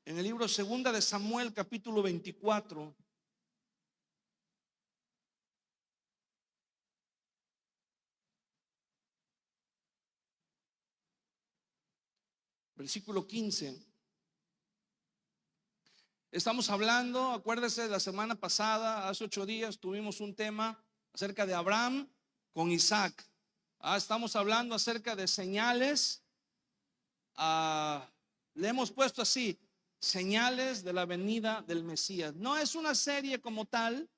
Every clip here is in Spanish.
en el libro Segunda de Samuel, capítulo 24. Versículo 15. Estamos hablando, acuérdese, la semana pasada, hace 8 días, tuvimos un tema acerca de Abraham con Isaac. Estamos hablando acerca de señales. Le hemos puesto así: señales de la venida del Mesías. No es una serie como tal,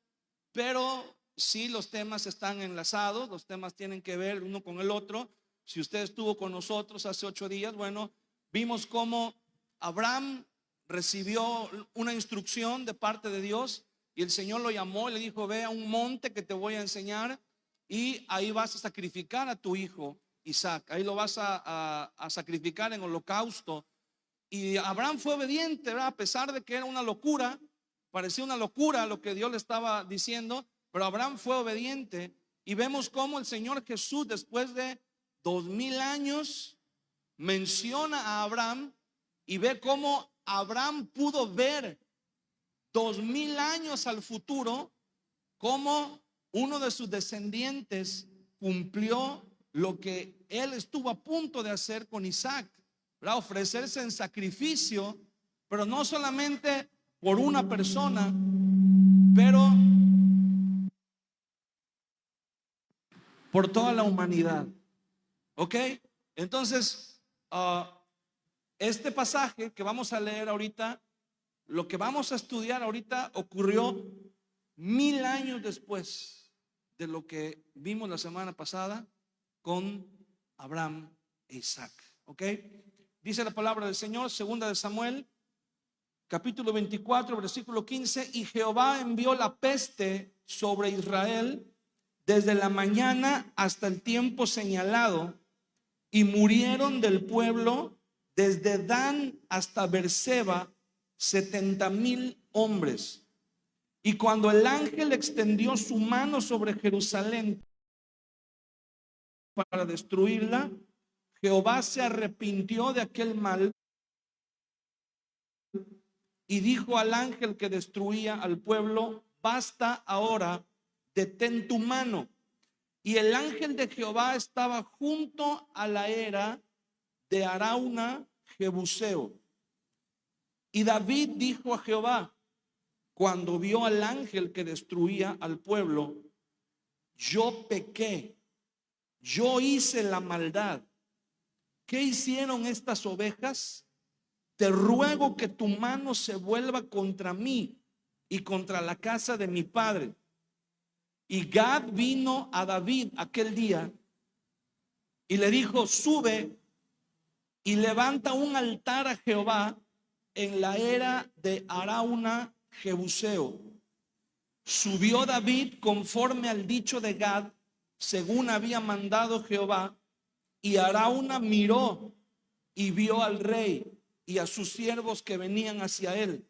pero sí los temas están enlazados, los temas tienen que ver uno con el otro. Si usted estuvo con nosotros hace 8 días, bueno, vimos cómo Abraham recibió una instrucción de parte de Dios y el Señor lo llamó y le dijo: ve a un monte que te voy a enseñar y ahí vas a sacrificar a tu hijo Isaac, ahí lo vas a sacrificar en holocausto. Y Abraham fue obediente, ¿verdad? A pesar de que era una locura, parecía una locura lo que Dios le estaba diciendo, pero Abraham fue obediente. Y vemos cómo el Señor Jesús, después de 2000 años, menciona a Abraham y ve cómo Abraham pudo ver 2000 años al futuro, cómo uno de sus descendientes cumplió lo que él estuvo a punto de hacer con Isaac, ¿verdad? Ofrecerse en sacrificio, pero no solamente por una persona, pero por toda la humanidad. ¿Ok? Entonces, este pasaje que vamos a leer ahorita, lo que vamos a estudiar ahorita, ocurrió 1000 años después de lo que vimos la semana pasada con Abraham e Isaac. ¿Ok? Dice la palabra del Señor, segunda de Samuel, capítulo 24, versículo 15. Y Jehová envió la peste sobre Israel desde la mañana hasta el tiempo señalado, y murieron del pueblo desde Dan hasta Berseba 70,000 hombres. Y cuando el ángel extendió su mano sobre Jerusalén para destruirla, Jehová se arrepintió de aquel mal y dijo al ángel que destruía al pueblo: basta ahora, detén tu mano. Y el ángel de Jehová estaba junto a la era de Arauna Jebuseo. Y David dijo a Jehová, cuando vio al ángel que destruía al pueblo: yo pequé, yo hice la maldad. ¿Qué hicieron estas ovejas? Te ruego que tu mano se vuelva contra mí y contra la casa de mi padre. Y Gad vino a David aquel día y le dijo: sube y levanta un altar a Jehová en la era de Arauna Jebuseo. Subió David conforme al dicho de Gad, según había mandado Jehová, y Arauna miró y vio al rey y a sus siervos que venían hacia él.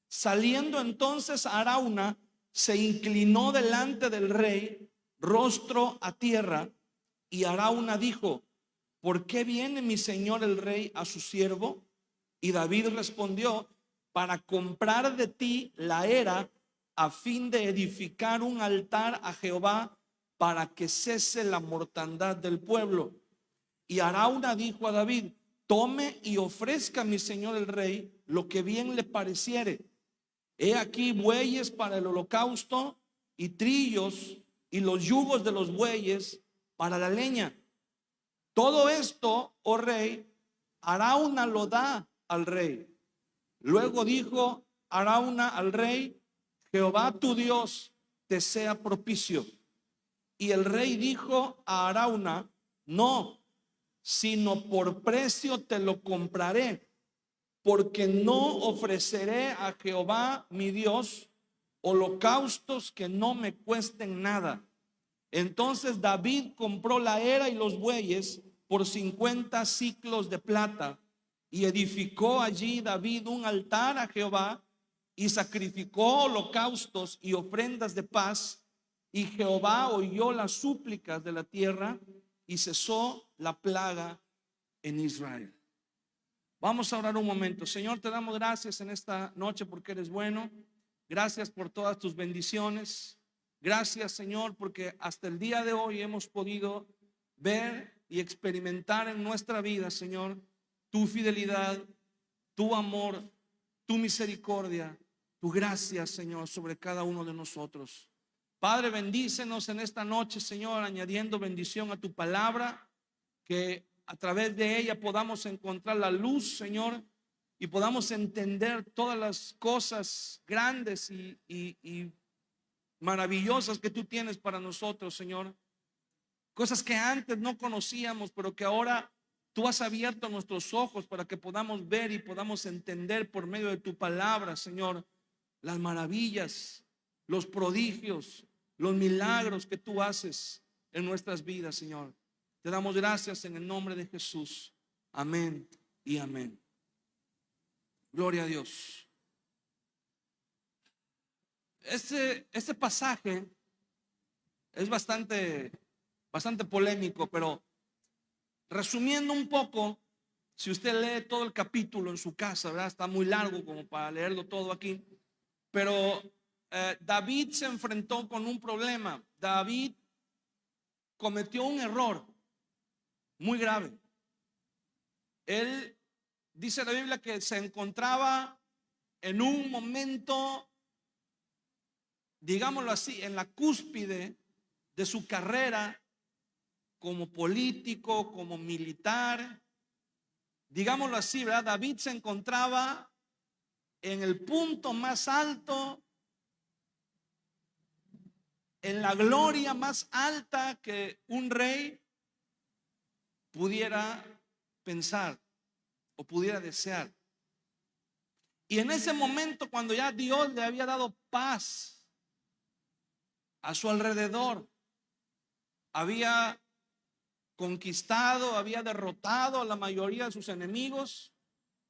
Saliendo entonces Arauna, se inclinó delante del rey, rostro a tierra, y Arauna dijo: ¿por qué viene mi señor el rey a su siervo? Y David respondió: para comprar de ti la era, a fin de edificar un altar a Jehová, para que cese la mortandad del pueblo. Y Arauna dijo a David: tome y ofrezca a mi señor el rey lo que bien le pareciere. He aquí bueyes para el holocausto y trillos y los yugos de los bueyes para la leña. Todo esto, oh rey, Arauna lo da al rey. Luego dijo Arauna al rey: Jehová tu Dios te sea propicio. Y el rey dijo a Arauna: no, sino por precio te lo compraré, porque no ofreceré a Jehová mi Dios holocaustos que no me cuesten nada. Entonces David compró la era y los bueyes por 50 siclos de plata, y edificó allí David un altar a Jehová, y sacrificó holocaustos y ofrendas de paz. Y Jehová oyó las súplicas de la tierra, y cesó la plaga en Israel. Vamos a orar un momento. Señor, te damos gracias en esta noche porque eres bueno. Gracias por todas tus bendiciones. Gracias, Señor, porque hasta el día de hoy hemos podido ver y experimentar en nuestra vida, Señor, tu fidelidad, tu amor, tu misericordia, tu gracia, Señor, sobre cada uno de nosotros. Padre, bendícenos en esta noche, Señor, añadiendo bendición a tu palabra, que a través de ella podamos encontrar la luz, Señor, y podamos entender todas las cosas grandes y maravillosas que tú tienes para nosotros, Señor. Cosas que antes no conocíamos, pero que ahora tú has abierto nuestros ojos para que podamos ver y podamos entender por medio de tu palabra, Señor, las maravillas, los prodigios, los milagros que tú haces en nuestras vidas, Señor. Te damos gracias en el nombre de Jesús. Amén y amén. Gloria a Dios. Este pasaje es bastante polémico, pero resumiendo un poco, si usted lee todo el capítulo en su casa, ¿verdad? Está muy largo como para leerlo todo aquí, pero David se enfrentó con un problema. David cometió un error muy grave. Él, dice la Biblia, que se encontraba en un momento, digámoslo así, en la cúspide de su carrera como político, como militar, digámoslo así, ¿verdad? David se encontraba en el punto más alto, en la gloria más alta que un rey pudiera pensar o pudiera desear. Y en ese momento, cuando ya Dios le había dado paz a su alrededor, había conquistado, había derrotado a la mayoría de sus enemigos,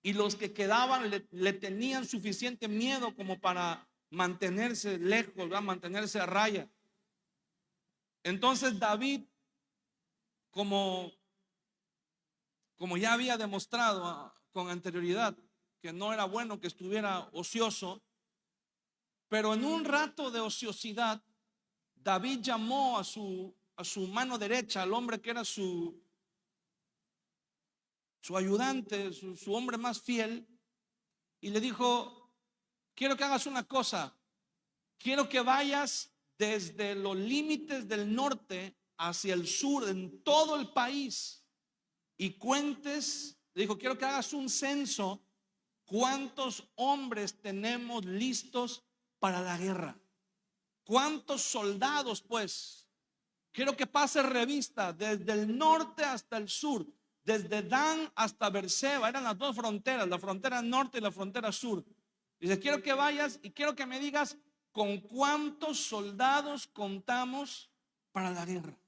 y los que quedaban le tenían suficiente miedo como para mantenerse lejos, ¿verdad? Mantenerse a raya. Entonces David, como ya había demostrado con anterioridad que no era bueno que estuviera ocioso, pero en un rato de ociosidad, David llamó a su mano derecha, al hombre que era su ayudante, su hombre más fiel, y le dijo: quiero que hagas una cosa, quiero que vayas desde los límites del norte hacia el sur, en todo el país, y cuentes. Le dijo: quiero que hagas un censo, cuántos hombres tenemos listos para la guerra, cuántos soldados, pues. Quiero que pase revista desde el norte hasta el sur, desde Dan hasta Berseba. Eran las dos fronteras, la frontera norte y la frontera sur. Dice: quiero que vayas y quiero que me digas con cuántos soldados contamos para la guerra.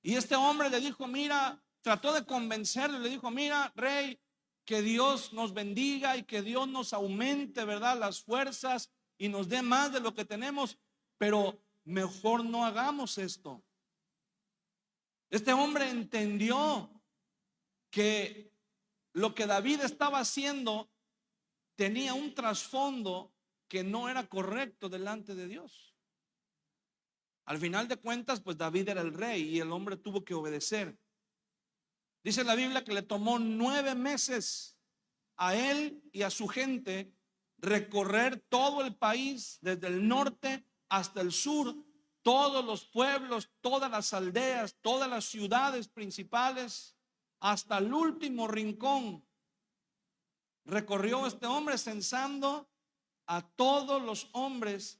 Y este hombre le dijo: mira, trató de convencerle, le dijo: mira, rey, que Dios nos bendiga y que Dios nos aumente, ¿verdad?, las fuerzas y nos dé más de lo que tenemos, pero mejor no hagamos esto. Este hombre entendió que lo que David estaba haciendo tenía un trasfondo que no era correcto delante de Dios. Al final de cuentas, pues David era el rey y el hombre tuvo que obedecer. Dice la Biblia que le tomó 9 meses a él y a su gente recorrer todo el país, desde el norte hasta el sur, todos los pueblos, todas las aldeas, todas las ciudades principales, hasta el último rincón. Recorrió este hombre censando a todos los hombres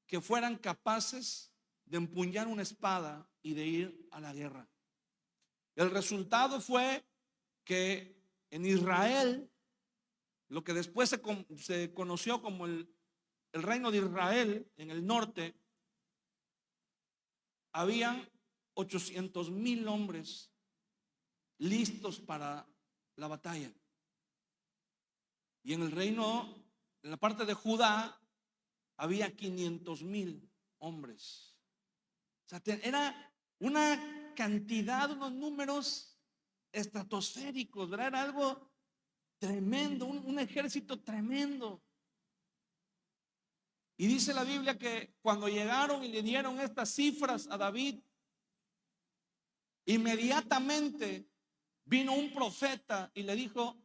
que fueran capaces de empuñar una espada y de ir a la guerra. El resultado fue que en Israel, lo que después se conoció como el reino de Israel en el norte, habían 800,000 hombres listos para la batalla. Y en el reino, en la parte de Judá, había 500,000 hombres. O sea, era una cantidad, unos números estratosféricos, ¿verdad? Era algo tremendo, un ejército tremendo. Y dice la Biblia que cuando llegaron y le dieron estas cifras a David, inmediatamente vino un profeta y le dijo: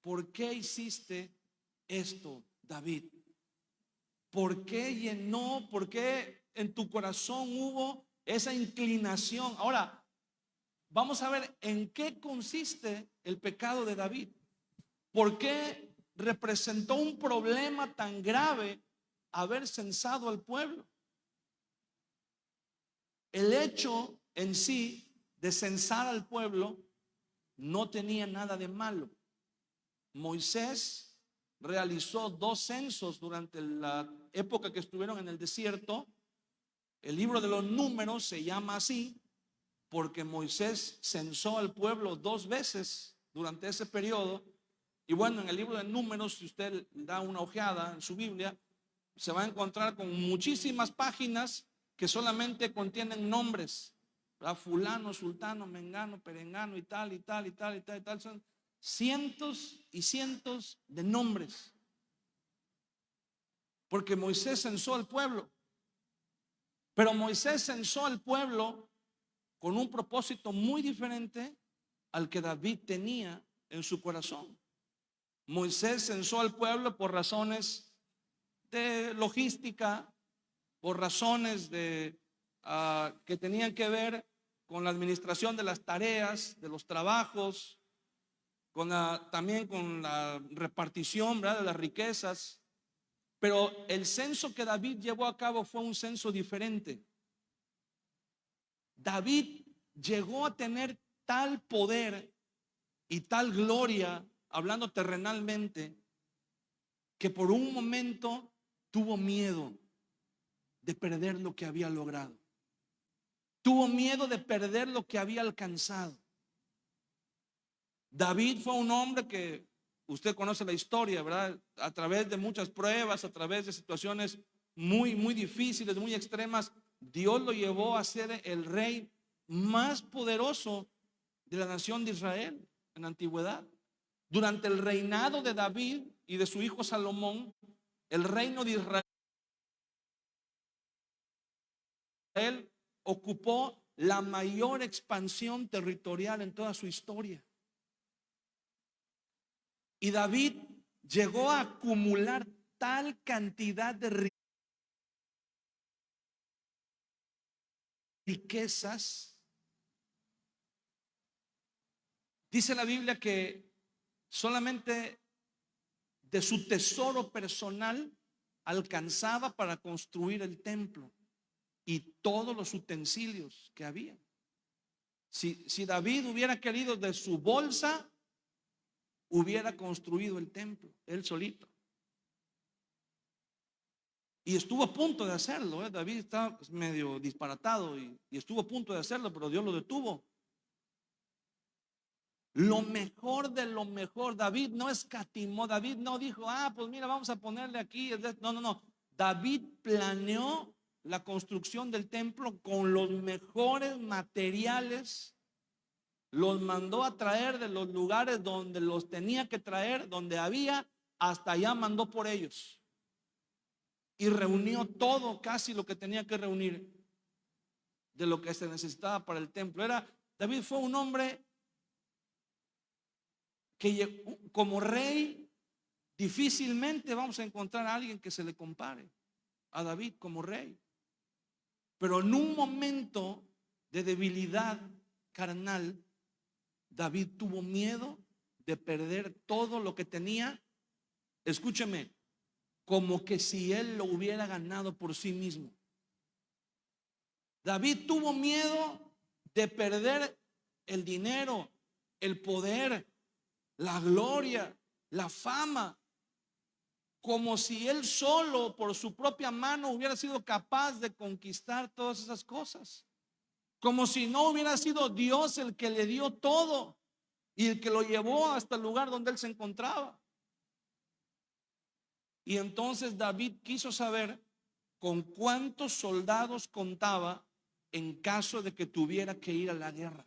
¿por qué hiciste esto, David? ¿Por qué llenó? ¿Por qué en tu corazón hubo esa inclinación? Ahora, vamos a ver en qué consiste el pecado de David. ¿Por qué representó un problema tan grave haber censado al pueblo? El hecho en sí de censar al pueblo no tenía nada de malo. Moisés realizó 2 censos durante la época que estuvieron en el desierto. El libro de los Números se llama así porque Moisés censó al pueblo 2 veces durante ese periodo. Y bueno, en el libro de Números, si usted da una ojeada en su Biblia, se va a encontrar con muchísimas páginas que solamente contienen nombres, ¿verdad? Fulano, sultano, mengano, perengano y tal, y tal, y tal, y tal, y tal. Son cientos y cientos de nombres, porque Moisés censó al pueblo. Pero Moisés censó al pueblo con un propósito muy diferente al que David tenía en su corazón. Moisés censó al pueblo por razones de logística, por razones que tenían que ver con la administración de las tareas, de los trabajos, también con la repartición, ¿verdad?, de las riquezas. Pero el censo que David llevó a cabo fue un censo diferente. David llegó a tener tal poder y tal gloria, hablando terrenalmente, que por un momento tuvo miedo de perder lo que había logrado. Tuvo miedo de perder lo que había alcanzado. David fue un hombre que usted conoce la historia, ¿verdad? A través de muchas pruebas, a través de situaciones muy, muy difíciles, muy extremas, Dios lo llevó a ser el rey más poderoso de la nación de Israel en la antigüedad. Durante el reinado de David y de su hijo Salomón, el reino de Israel ocupó la mayor expansión territorial en toda su historia. Y David llegó a acumular tal cantidad de riquezas. Dice la Biblia que solamente de su tesoro personal alcanzaba para construir el templo y todos los utensilios que había. Si David hubiera querido de su bolsa, hubiera construido el templo, él solito. Y estuvo a punto de hacerlo, ¿eh? David está medio disparatado y estuvo a punto de hacerlo, pero Dios lo detuvo. Lo mejor de lo mejor, David no escatimó, David no dijo: pues mira, vamos a ponerle aquí. No. David planeó la construcción del templo con los mejores materiales. Los mandó a traer de los lugares donde los tenía que traer, donde había, hasta allá mandó por ellos. Y reunió todo, casi lo que tenía que reunir de lo que se necesitaba para el templo. David fue un hombre que como rey difícilmente vamos a encontrar a alguien que se le compare a David como rey. Pero en un momento de debilidad carnal, David tuvo miedo de perder todo lo que tenía. Escúcheme, como que si él lo hubiera ganado por sí mismo. David tuvo miedo de perder el dinero, el poder, la gloria, la fama, como si él solo por su propia mano hubiera sido capaz de conquistar todas esas cosas, como si no hubiera sido Dios el que le dio todo y el que lo llevó hasta el lugar donde él se encontraba. Y entonces David quiso saber con cuántos soldados contaba en caso de que tuviera que ir a la guerra,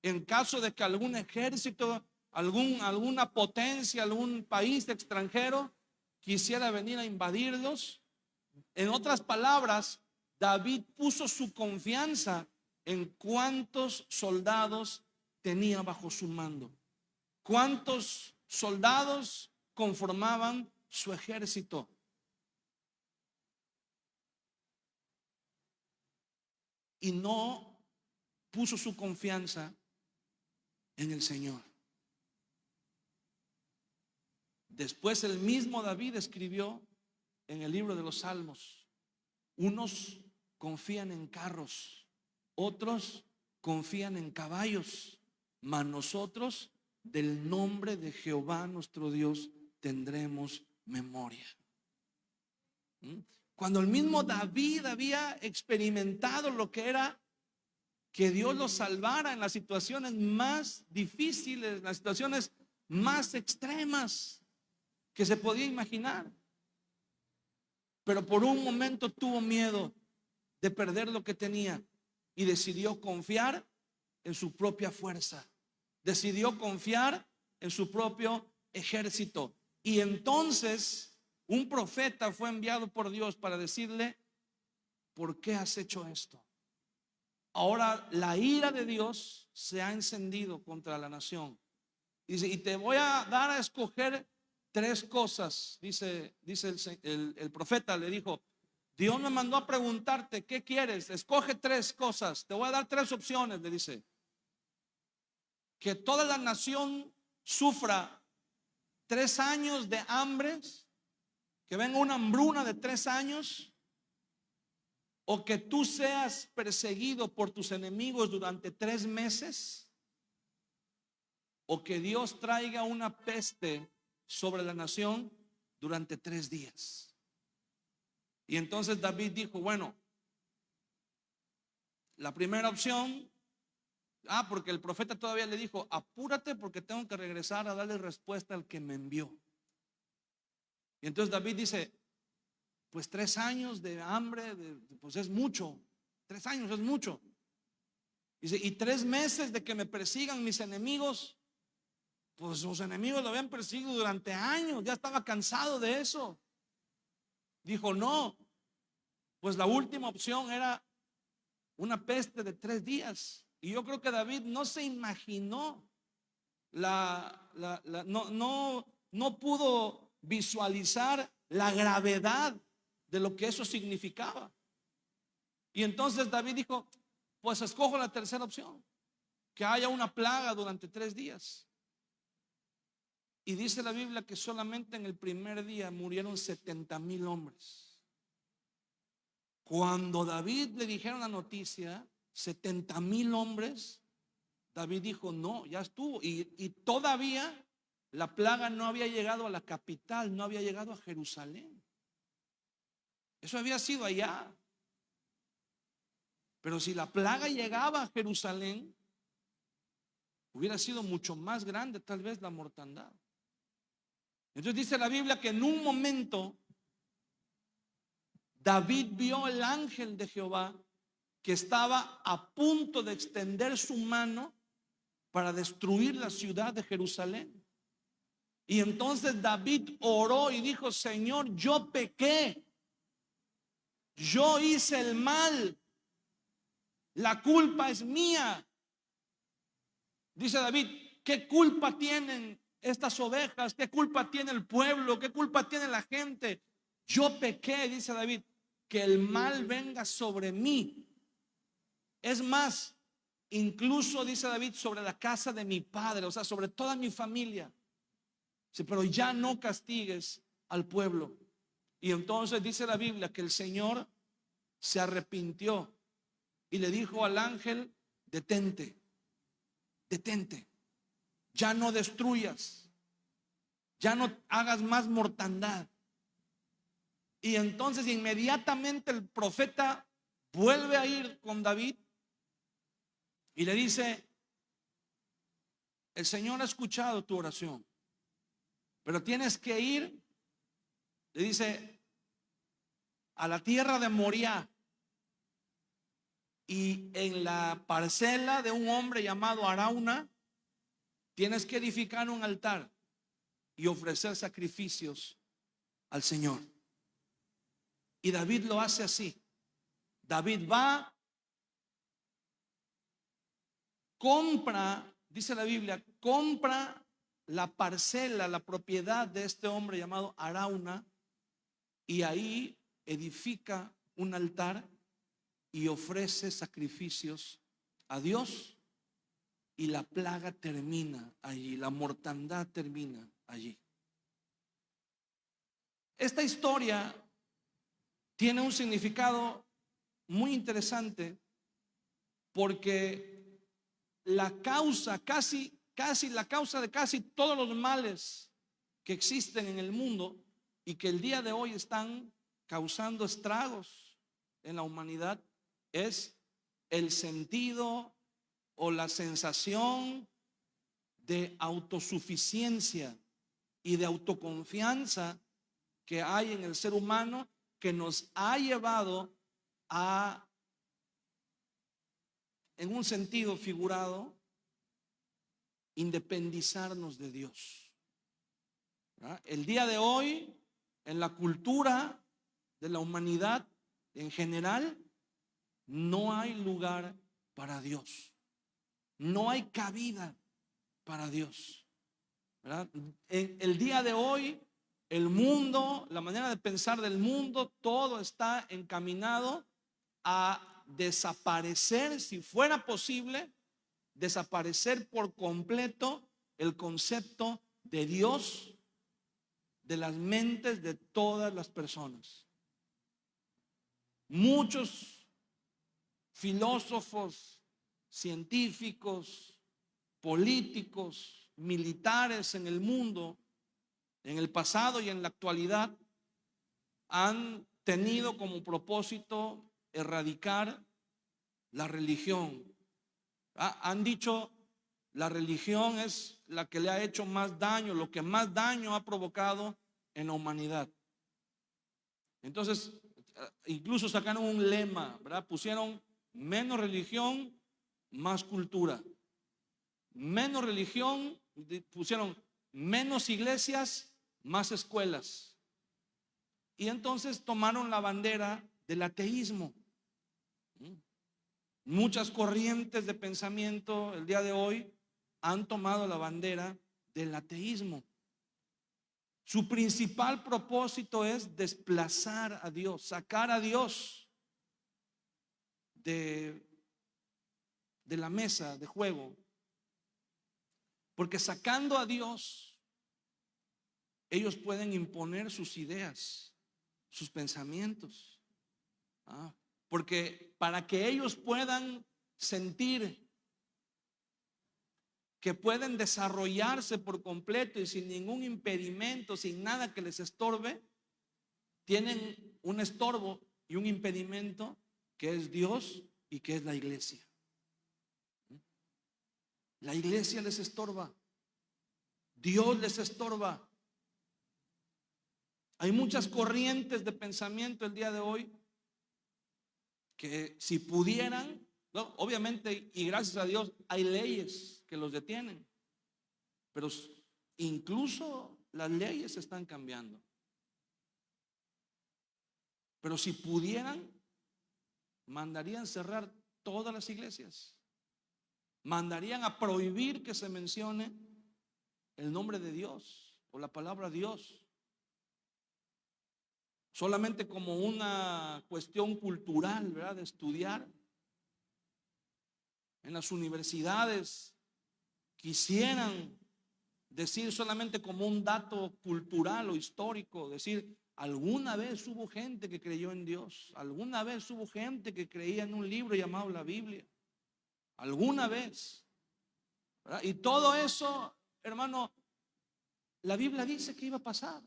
en caso de que algún ejército, alguna potencia, algún país extranjero quisiera venir a invadirlos. En otras palabras, David puso su confianza en cuántos soldados tenía bajo su mando, cuántos soldados conformaban su ejército. Y no puso su confianza en el Señor. Después el mismo David escribió en el libro de los Salmos: unos confían en carros, otros confían en caballos, mas nosotros del nombre de Jehová nuestro Dios tendremos memoria. Cuando el mismo David había experimentado lo que era que Dios lo salvara en las situaciones más difíciles, en las situaciones más extremas que se podía imaginar. Pero por un momento tuvo miedo de perder lo que tenía y decidió confiar en su propia fuerza. Decidió confiar en su propio ejército. Y entonces un profeta fue enviado por Dios para decirle: ¿por qué has hecho esto? Ahora la ira de Dios se ha encendido contra la nación. Dice: y te voy a dar a escoger tres cosas. Dice el profeta, le dijo: Dios me mandó a preguntarte, ¿qué quieres? Escoge tres cosas. Te voy a dar tres opciones. Le dice: que toda la nación sufra 3 años de hambres, que venga una hambruna de 3 años, o que tú seas perseguido por tus enemigos durante 3 meses, o que Dios traiga una peste sobre la nación durante 3 días. Y entonces David dijo: bueno, la primera opción, porque el profeta todavía le dijo: apúrate porque tengo que regresar a darle respuesta al que me envió. Y entonces David dice: pues 3 años de hambre, pues es mucho. 3 años es mucho. Dice: y 3 meses de que me persigan mis enemigos. Pues sus enemigos lo habían perseguido durante años, ya estaba cansado de eso. Dijo: no, pues la última opción era una peste de 3 días. Y yo creo que David no se imaginó no pudo visualizar la gravedad de lo que eso significaba. Y entonces David dijo: pues escojo la tercera opción, que haya una plaga durante 3 días. Y dice la Biblia que solamente en el primer día murieron 70,000 hombres. Cuando David le dijeron la noticia, 70,000 hombres, David dijo: no, ya estuvo. Y todavía la plaga no había llegado a la capital, no había llegado a Jerusalén. Eso había sido allá. Pero si la plaga llegaba a Jerusalén, hubiera sido mucho más grande tal vez la mortandad. Entonces dice la Biblia que en un momento David vio el ángel de Jehová que estaba a punto de extender su mano para destruir la ciudad de Jerusalén. Y entonces David oró y dijo: Señor, yo pequé, yo hice el mal, la culpa es mía. Dice David: ¿qué culpa tienen estas ovejas? ¿Qué culpa tiene el pueblo? ¿Qué culpa tiene la gente? Yo pequé, dice David, que el mal venga sobre mí. Es más, incluso dice David, sobre la casa de mi padre, o sea, sobre toda mi familia. Sí, pero ya no castigues al pueblo. Y entonces dice la Biblia que el Señor se arrepintió y le dijo al ángel: detente, detente, ya no destruyas, ya no hagas más mortandad. Y entonces inmediatamente el profeta vuelve a ir con David y le dice: el Señor ha escuchado tu oración, pero tienes que ir, le dice, a la tierra de Moriah, y en la parcela de un hombre llamado Arauna tienes que edificar un altar y ofrecer sacrificios al Señor. Y David lo hace así. David va, compra, dice la Biblia, compra la parcela, la propiedad de este hombre llamado Arauna, y ahí edifica un altar y ofrece sacrificios a Dios, y la plaga termina allí, la mortandad termina allí. Esta historia tiene un significado muy interesante, porque la causa, casi la causa de casi todos los males que existen en el mundo y que el día de hoy están causando estragos en la humanidad, es el sentido o la sensación de autosuficiencia y de autoconfianza que hay en el ser humano, que nos ha llevado a, en un sentido figurado, independizarnos de Dios. ¿Verdad? El día de hoy, en la cultura de la humanidad en general, no hay lugar para Dios. No hay cabida para Dios. ¿Verdad? El día de hoy, el mundo, la manera de pensar del mundo, todo está encaminado a desaparecer, si fuera posible, desaparecer por completo el concepto de Dios de las mentes de todas las personas. Muchos filósofos, científicos, políticos, militares en el mundo, en el pasado y en la actualidad, han tenido como propósito erradicar la religión. Han dicho, la religión es la que le ha hecho más daño, lo que más daño ha provocado en la humanidad. Entonces, incluso sacaron un lema, ¿verdad? Pusieron menos religión, más cultura. Menos religión, pusieron menos iglesias, más escuelas. Y entonces tomaron la bandera del ateísmo. Muchas corrientes de pensamiento el día de hoy han tomado la bandera del ateísmo. Su principal propósito es desplazar a Dios, sacar a Dios de la mesa de juego. Porque sacando a Dios, ellos pueden imponer sus ideas, sus pensamientos. Porque para que ellos puedan sentir que pueden desarrollarse por completo y sin ningún impedimento, sin nada que les estorbe, tienen un estorbo y un impedimento que es Dios y que es la iglesia. La iglesia les estorba, Dios les estorba. Hay muchas corrientes de pensamiento el día de hoy que si pudieran, ¿no? Obviamente, y gracias a Dios, hay leyes que los detienen, pero incluso las leyes están cambiando. Pero si pudieran, mandarían cerrar todas las iglesias, mandarían a prohibir que se mencione el nombre de Dios o la palabra Dios, solamente como una cuestión cultural, ¿verdad? De estudiar. En las universidades quisieran decir solamente como un dato cultural o histórico, decir, alguna vez hubo gente que creyó en Dios, alguna vez hubo gente que creía en un libro llamado la Biblia, alguna vez, ¿verdad? Y todo eso, hermano, la Biblia dice que iba a pasar.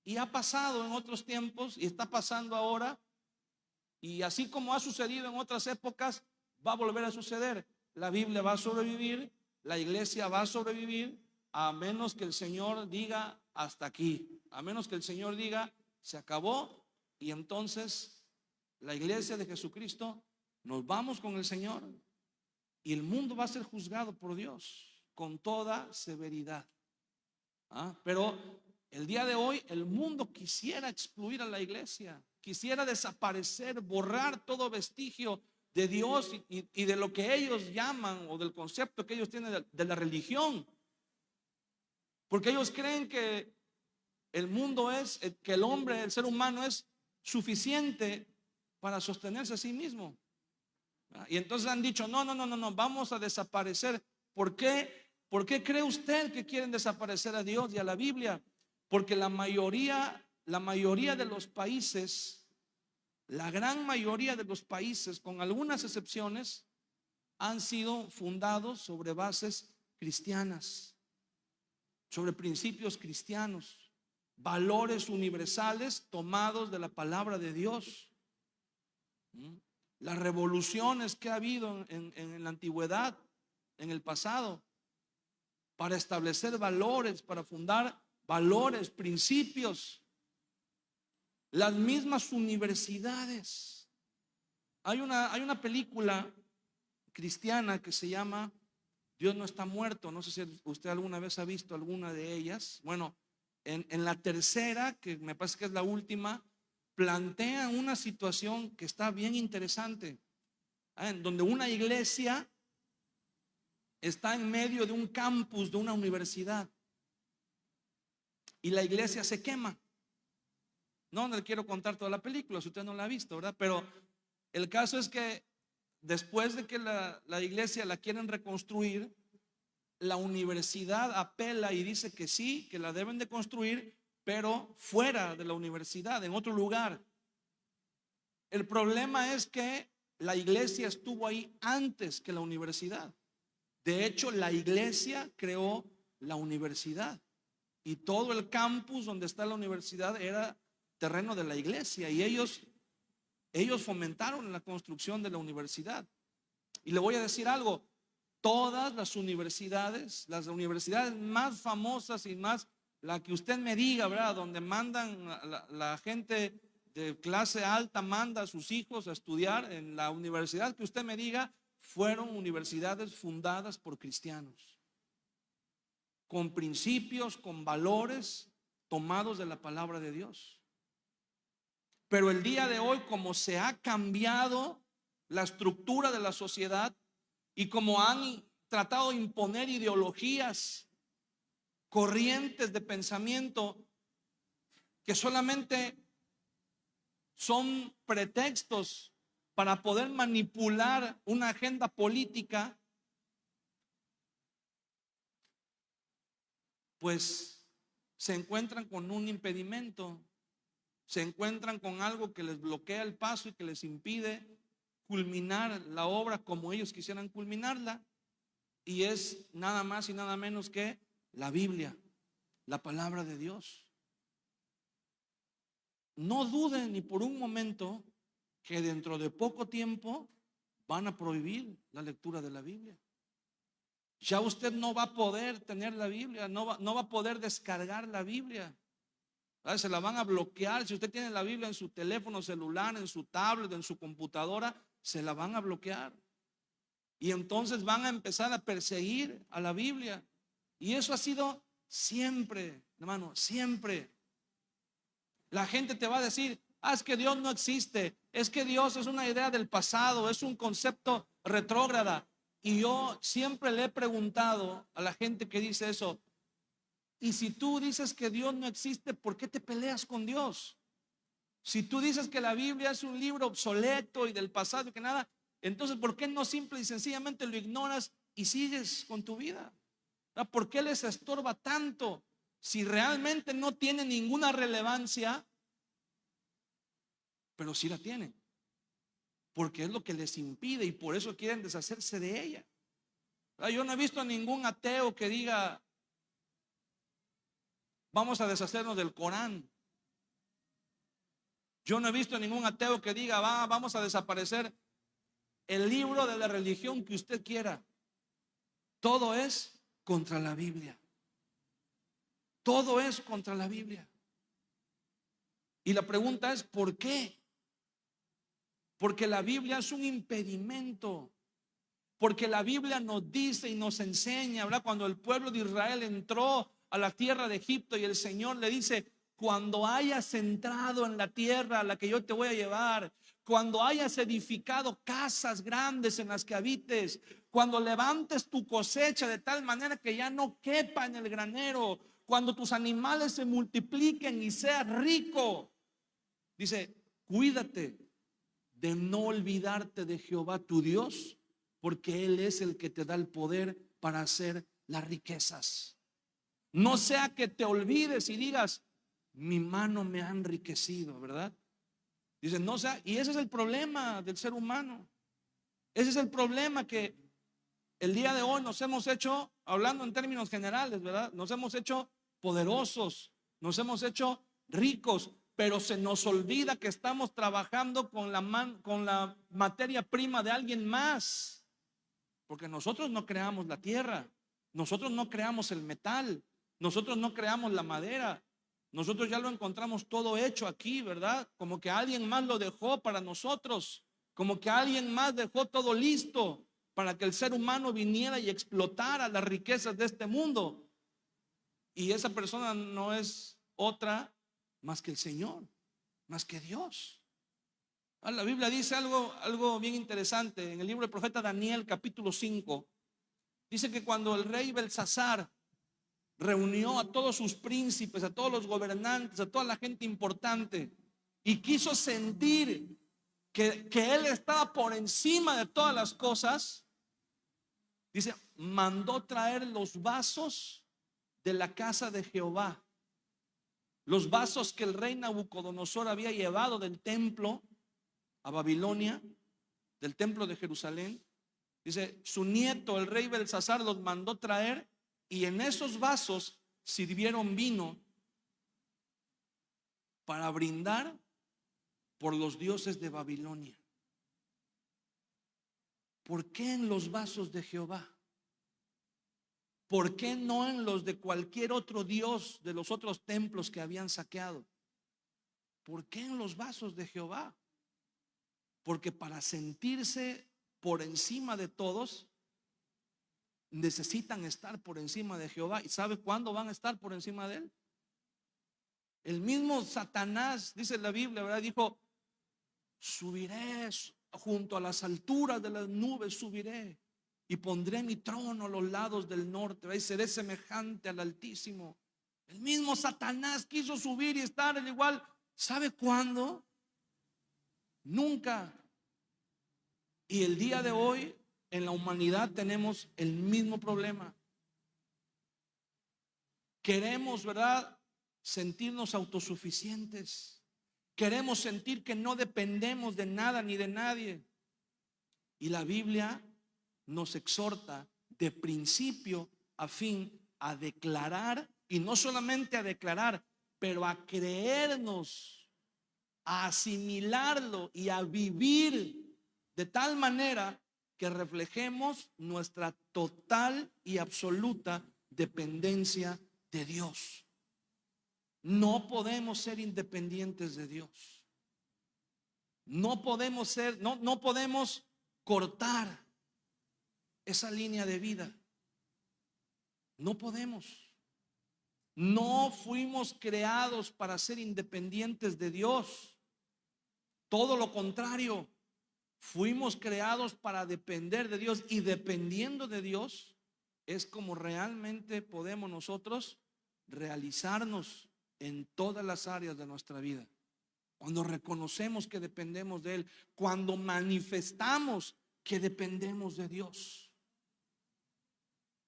Y ha pasado en otros tiempos y está pasando ahora. Y así como ha sucedido en otras épocas, va a volver a suceder. La Biblia va a sobrevivir, la iglesia va a sobrevivir, a menos que el Señor diga hasta aquí. A menos que el Señor diga se acabó, y entonces la iglesia de Jesucristo nos vamos con el Señor y el mundo va a ser juzgado por Dios. con toda severidad. Pero el día de hoy el mundo quisiera excluir a la iglesia, quisiera desaparecer, borrar todo vestigio de Dios y de lo que ellos llaman, o del concepto que ellos tienen de la religión, porque ellos creen que el mundo es, que el hombre, el ser humano es suficiente para sostenerse a sí mismo. Y entonces han dicho, no, vamos a desaparecer. ¿Por qué? ¿Por qué cree usted que quieren desaparecer a Dios y a la Biblia? Porque la mayoría de los países, la gran mayoría de los países, con algunas excepciones, han sido fundados sobre bases cristianas, sobre principios cristianos, valores universales tomados de la palabra de Dios. Las revoluciones que ha habido en la antigüedad, en el pasado, para establecer valores, para fundar valores, principios. Las mismas universidades. Hay una película cristiana que se llama Dios no está muerto. No sé si usted alguna vez ha visto alguna de ellas. Bueno, en la tercera, que me parece que es la última, plantea una situación que está bien interesante, en donde una iglesia está en medio de un campus de una universidad y la iglesia se quema. No le quiero contar toda la película si usted no la ha visto, ¿verdad? Pero el caso es que después de que la iglesia la quieren reconstruir, la universidad apela y dice que sí, que la deben de construir, pero fuera de la universidad, en otro lugar. El problema es que la iglesia estuvo ahí antes que la universidad. De hecho, la iglesia creó la universidad y todo el campus donde está la universidad era terreno de la iglesia, y ellos fomentaron la construcción de la universidad. Y le voy a decir algo: todas las universidades más famosas y más, la que usted me diga, ¿verdad?, donde mandan la gente de clase alta, manda a sus hijos a estudiar, en la universidad que usted me diga, fueron universidades fundadas por cristianos, con principios, con valores tomados de la palabra de Dios. Pero el día de hoy, como se ha cambiado la estructura de la sociedad y como han tratado de imponer ideologías, corrientes de pensamiento que solamente son pretextos para poder manipular una agenda política, pues se encuentran con un impedimento, se encuentran con algo que les bloquea el paso y que les impide culminar la obra como ellos quisieran culminarla, y es nada más y nada menos que la Biblia, la palabra de Dios. No duden ni por un momento que dentro de poco tiempo van a prohibir la lectura de la Biblia. Ya usted no va a poder tener la Biblia, no va a poder descargar la Biblia. Se la van a bloquear. Si usted tiene la Biblia en su teléfono celular, en su tablet, en su computadora, se la van a bloquear. Y entonces van a empezar a perseguir a la Biblia. Y eso ha sido siempre, hermano, siempre. La gente te va a decir: es que Dios no existe, es que Dios es una idea del pasado, es un concepto retrógrada. Y yo siempre le he preguntado a la gente que dice eso: y si tú dices que Dios no existe, ¿por qué te peleas con Dios? Si tú dices que la Biblia es un libro obsoleto y del pasado y que nada, entonces ¿por qué no simple y sencillamente lo ignoras y sigues con tu vida? ¿Por qué les estorba tanto? Si realmente no tiene ninguna relevancia, pero sí la tienen, porque es lo que les impide y por eso quieren deshacerse de ella. Yo no he visto a ningún ateo que diga: vamos a deshacernos del Corán. Yo no he visto a ningún ateo que diga: vamos a desaparecer el libro de la religión que usted quiera. Todo es contra la Biblia. Todo es contra la Biblia. Y la pregunta es: ¿por qué? Porque la Biblia es un impedimento. Porque la Biblia nos dice y nos enseña, ¿verdad? Cuando el pueblo de Israel entró a la tierra de Egipto y el Señor le dice: cuando hayas entrado en la tierra a la que yo te voy a llevar, cuando hayas edificado casas grandes en las que habites, cuando levantes tu cosecha de tal manera que ya no quepa en el granero, cuando tus animales se multipliquen y seas rico, dice: cuídate de no olvidarte de Jehová tu Dios, porque Él es el que te da el poder para hacer las riquezas. No sea que te olvides y digas: mi mano me ha enriquecido, ¿verdad? Dice, no sea, y ese es el problema del ser humano. Ese es el problema, que el día de hoy nos hemos hecho, hablando en términos generales, ¿verdad? Nos hemos hecho poderosos, nos hemos hecho ricos, pero se nos olvida que estamos trabajando con la materia prima de alguien más. Porque nosotros no creamos la tierra, nosotros no creamos el metal, nosotros no creamos la madera. Nosotros ya lo encontramos todo hecho aquí, ¿verdad? Como que alguien más lo dejó para nosotros, como que alguien más dejó todo listo para que el ser humano viniera y explotara las riquezas de este mundo. Y esa persona no es otra más que el Señor, más que Dios. La Biblia dice algo bien interesante en el libro del profeta Daniel, capítulo 5. Dice que cuando el rey Belsasar reunió a todos sus príncipes, a todos los gobernantes, a toda la gente importante, y quiso sentir que él estaba por encima de todas las cosas, dice, mandó traer los vasos de la casa de Jehová, los vasos que el rey Nabucodonosor había llevado del templo a Babilonia, del templo de Jerusalén. Dice, su nieto, el rey Belsasar, los mandó traer, y en esos vasos sirvieron vino para brindar por los dioses de Babilonia. ¿Por qué en los vasos de Jehová? ¿Por qué no en los de cualquier otro dios de los otros templos que habían saqueado? ¿Por qué en los vasos de Jehová? Porque para sentirse por encima de todos, necesitan estar por encima de Jehová. ¿Y sabe cuándo van a estar por encima de él? El mismo Satanás, dice la Biblia, ¿verdad? Dijo, subiré junto a las alturas de las nubes, subiré y pondré mi trono a los lados del norte, ¿verdad? Y seré semejante al Altísimo. El mismo Satanás quiso subir y estar al igual. ¿Sabe cuándo? Nunca. Y el día de hoy en la humanidad tenemos el mismo problema. Queremos, ¿verdad?, sentirnos autosuficientes. Queremos sentir que no dependemos de nada ni de nadie. Y la Biblia nos exhorta de principio a fin a declarar, y no solamente a declarar, pero a creernos, a asimilarlo y a vivir de tal manera que reflejemos nuestra total y absoluta dependencia de Dios. No podemos ser independientes de Dios. No podemos no podemos cortar esa línea de vida. No podemos. No fuimos creados para ser independientes de Dios. Todo lo contrario. Fuimos creados para depender de Dios, y dependiendo de Dios es como realmente podemos nosotros realizarnos en todas las áreas de nuestra vida. Cuando reconocemos que dependemos de Él, cuando manifestamos que dependemos de Dios.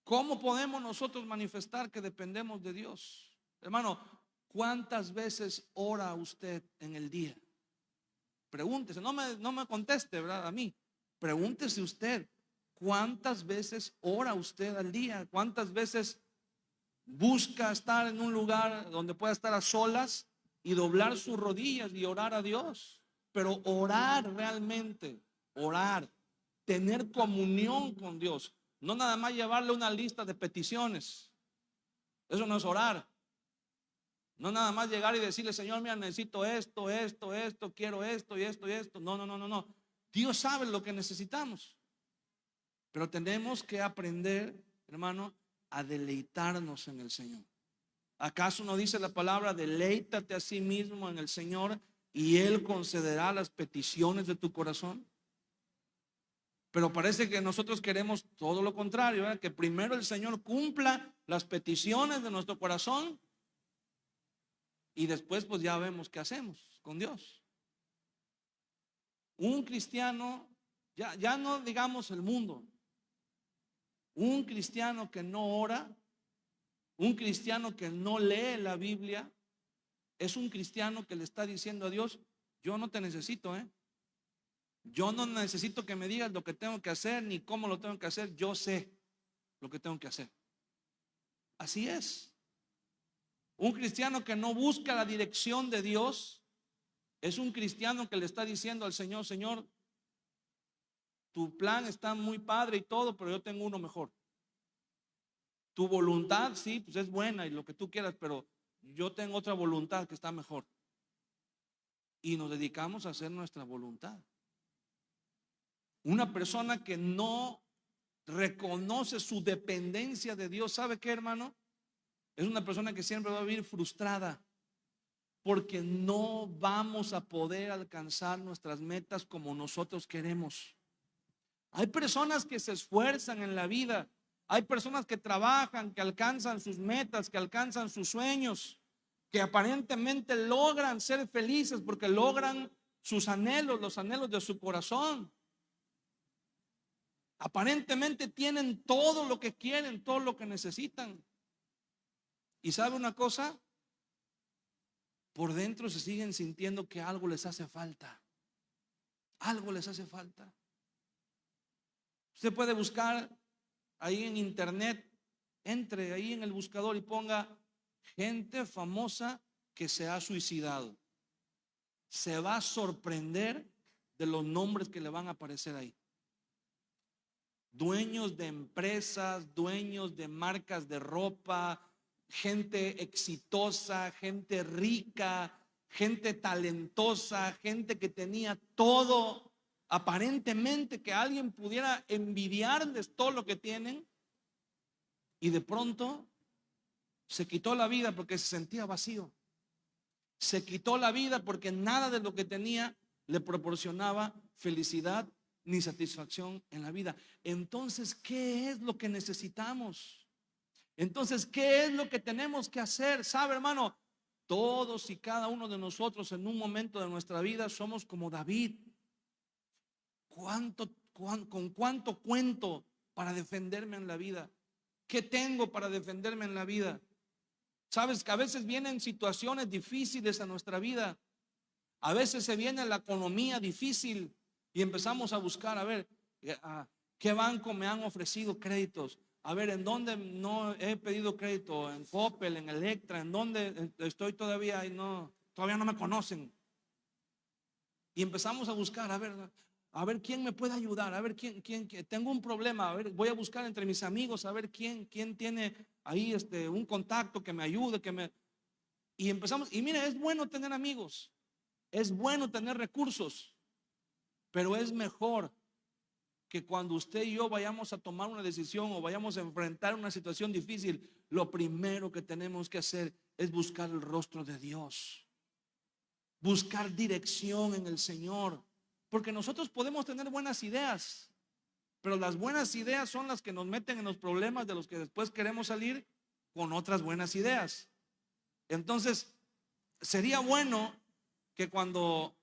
¿Cómo podemos nosotros manifestar que dependemos de Dios? Hermano, ¿cuántas veces ora usted en el día? Pregúntese, no me conteste, ¿verdad? A mí. Pregúntese usted, ¿cuántas veces ora usted al día? ¿Cuántas veces busca estar en un lugar donde pueda estar a solas y doblar sus rodillas y orar a Dios? Pero orar realmente, orar, tener comunión con Dios, no nada más llevarle una lista de peticiones. Eso no es orar. No nada más llegar y decirle, Señor, mira, necesito esto, quiero esto y esto y esto. No. Dios sabe lo que necesitamos. Pero tenemos que aprender, hermano, a deleitarnos en el Señor. ¿Acaso no dice la palabra, deleítate a sí mismo en el Señor y Él concederá las peticiones de tu corazón? Pero parece que nosotros queremos todo lo contrario, ¿verdad? Que primero el Señor cumpla las peticiones de nuestro corazón y después pues ya vemos qué hacemos con Dios. Un cristiano, ya no digamos el mundo, un cristiano que no ora, un cristiano que no lee la Biblia, es un cristiano que le está diciendo a Dios, yo no te necesito, yo no necesito que me digas lo que tengo que hacer ni cómo lo tengo que hacer, yo sé lo que tengo que hacer. Así es. Un cristiano que no busca la dirección de Dios es un cristiano que le está diciendo al Señor, Señor, tu plan está muy padre y todo, pero yo tengo uno mejor. Tu voluntad, sí, pues es buena y lo que tú quieras, pero yo tengo otra voluntad que está mejor. Y nos dedicamos a hacer nuestra voluntad. Una persona que no reconoce su dependencia de Dios, ¿sabe qué, hermano? Es una persona que siempre va a vivir frustrada porque no vamos a poder alcanzar nuestras metas como nosotros queremos. Hay personas que se esfuerzan en la vida, hay personas que trabajan, que alcanzan sus metas, que alcanzan sus sueños, que aparentemente logran ser felices porque logran sus anhelos, los anhelos de su corazón. Aparentemente tienen todo lo que quieren, todo lo que necesitan. ¿Y sabe una cosa? Por dentro se siguen sintiendo que algo les hace falta. Algo les hace falta. Usted puede buscar ahí en internet, entre ahí en el buscador y ponga gente famosa que se ha suicidado. Se va a sorprender de los nombres que le van a aparecer ahí. Dueños de empresas, dueños de marcas de ropa, gente exitosa, gente rica, gente talentosa, gente que tenía todo. Aparentemente que alguien pudiera envidiarles todo lo que tienen y de pronto se quitó la vida porque se sentía vacío. Se quitó la vida porque nada de lo que tenía le proporcionaba felicidad ni satisfacción en la vida. Entonces, ¿qué es lo que necesitamos? Entonces, ¿qué es lo que tenemos que hacer? ¿Sabe, hermano? Todos y cada uno de nosotros en un momento de nuestra vida somos como David. ¿Con cuánto cuento para defenderme en la vida? ¿Qué tengo para defenderme en la vida? Sabes que a veces vienen situaciones difíciles a nuestra vida. A veces se viene la economía difícil y empezamos a buscar, a ver, ¿qué banco me han ofrecido créditos? A ver, ¿en dónde no he pedido crédito? En Coppel, en Electra, ¿en dónde estoy todavía? Y no, todavía no me conocen. Y empezamos a buscar, a ver quién me puede ayudar, a ver quién tengo un problema, a ver, voy a buscar entre mis amigos, a ver quién tiene ahí un contacto que me ayude, y empezamos, y mire, es bueno tener amigos, es bueno tener recursos, pero es mejor que cuando usted y yo vayamos a tomar una decisión o vayamos a enfrentar una situación difícil, lo primero que tenemos que hacer es buscar el rostro de Dios, buscar dirección en el Señor. Porque nosotros podemos tener buenas ideas, pero las buenas ideas son las que nos meten en los problemas de los que después queremos salir con otras buenas ideas. Entonces, sería bueno que cuando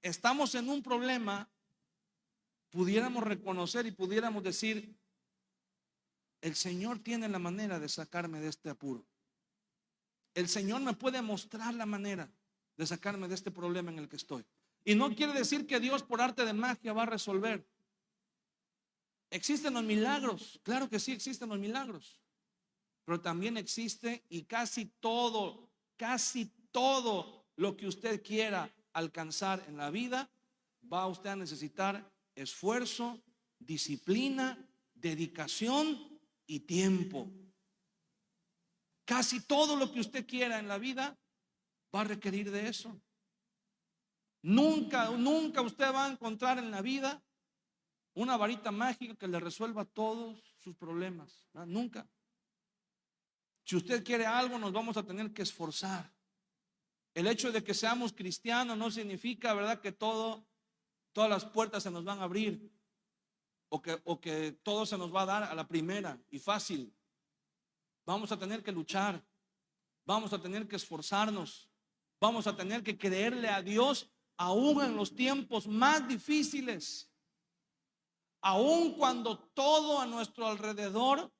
estamos en un problema pudiéramos reconocer y pudiéramos decir, el Señor tiene la manera de sacarme de este apuro. El Señor me puede mostrar la manera de sacarme de este problema en el que estoy. Y no quiere decir que Dios por arte de magia va a resolver. Existen los milagros, claro que sí existen los milagros, pero también existe y casi todo lo que usted quiera alcanzar en la vida, va usted a necesitar esfuerzo, disciplina, dedicación y tiempo. Casi todo lo que usted quiera en la vida va a requerir de eso. Nunca usted va a encontrar en la vida una varita mágica que le resuelva todos sus problemas. ¿Verdad? Nunca. Si usted quiere algo, nos vamos a tener que esforzar. El hecho de que seamos cristianos no significa, ¿verdad?, que todas las puertas se nos van a abrir o que todo se nos va a dar a la primera y fácil. Vamos a tener que luchar, vamos a tener que esforzarnos, vamos a tener que creerle a Dios aún en los tiempos más difíciles, aún cuando todo a nuestro alrededor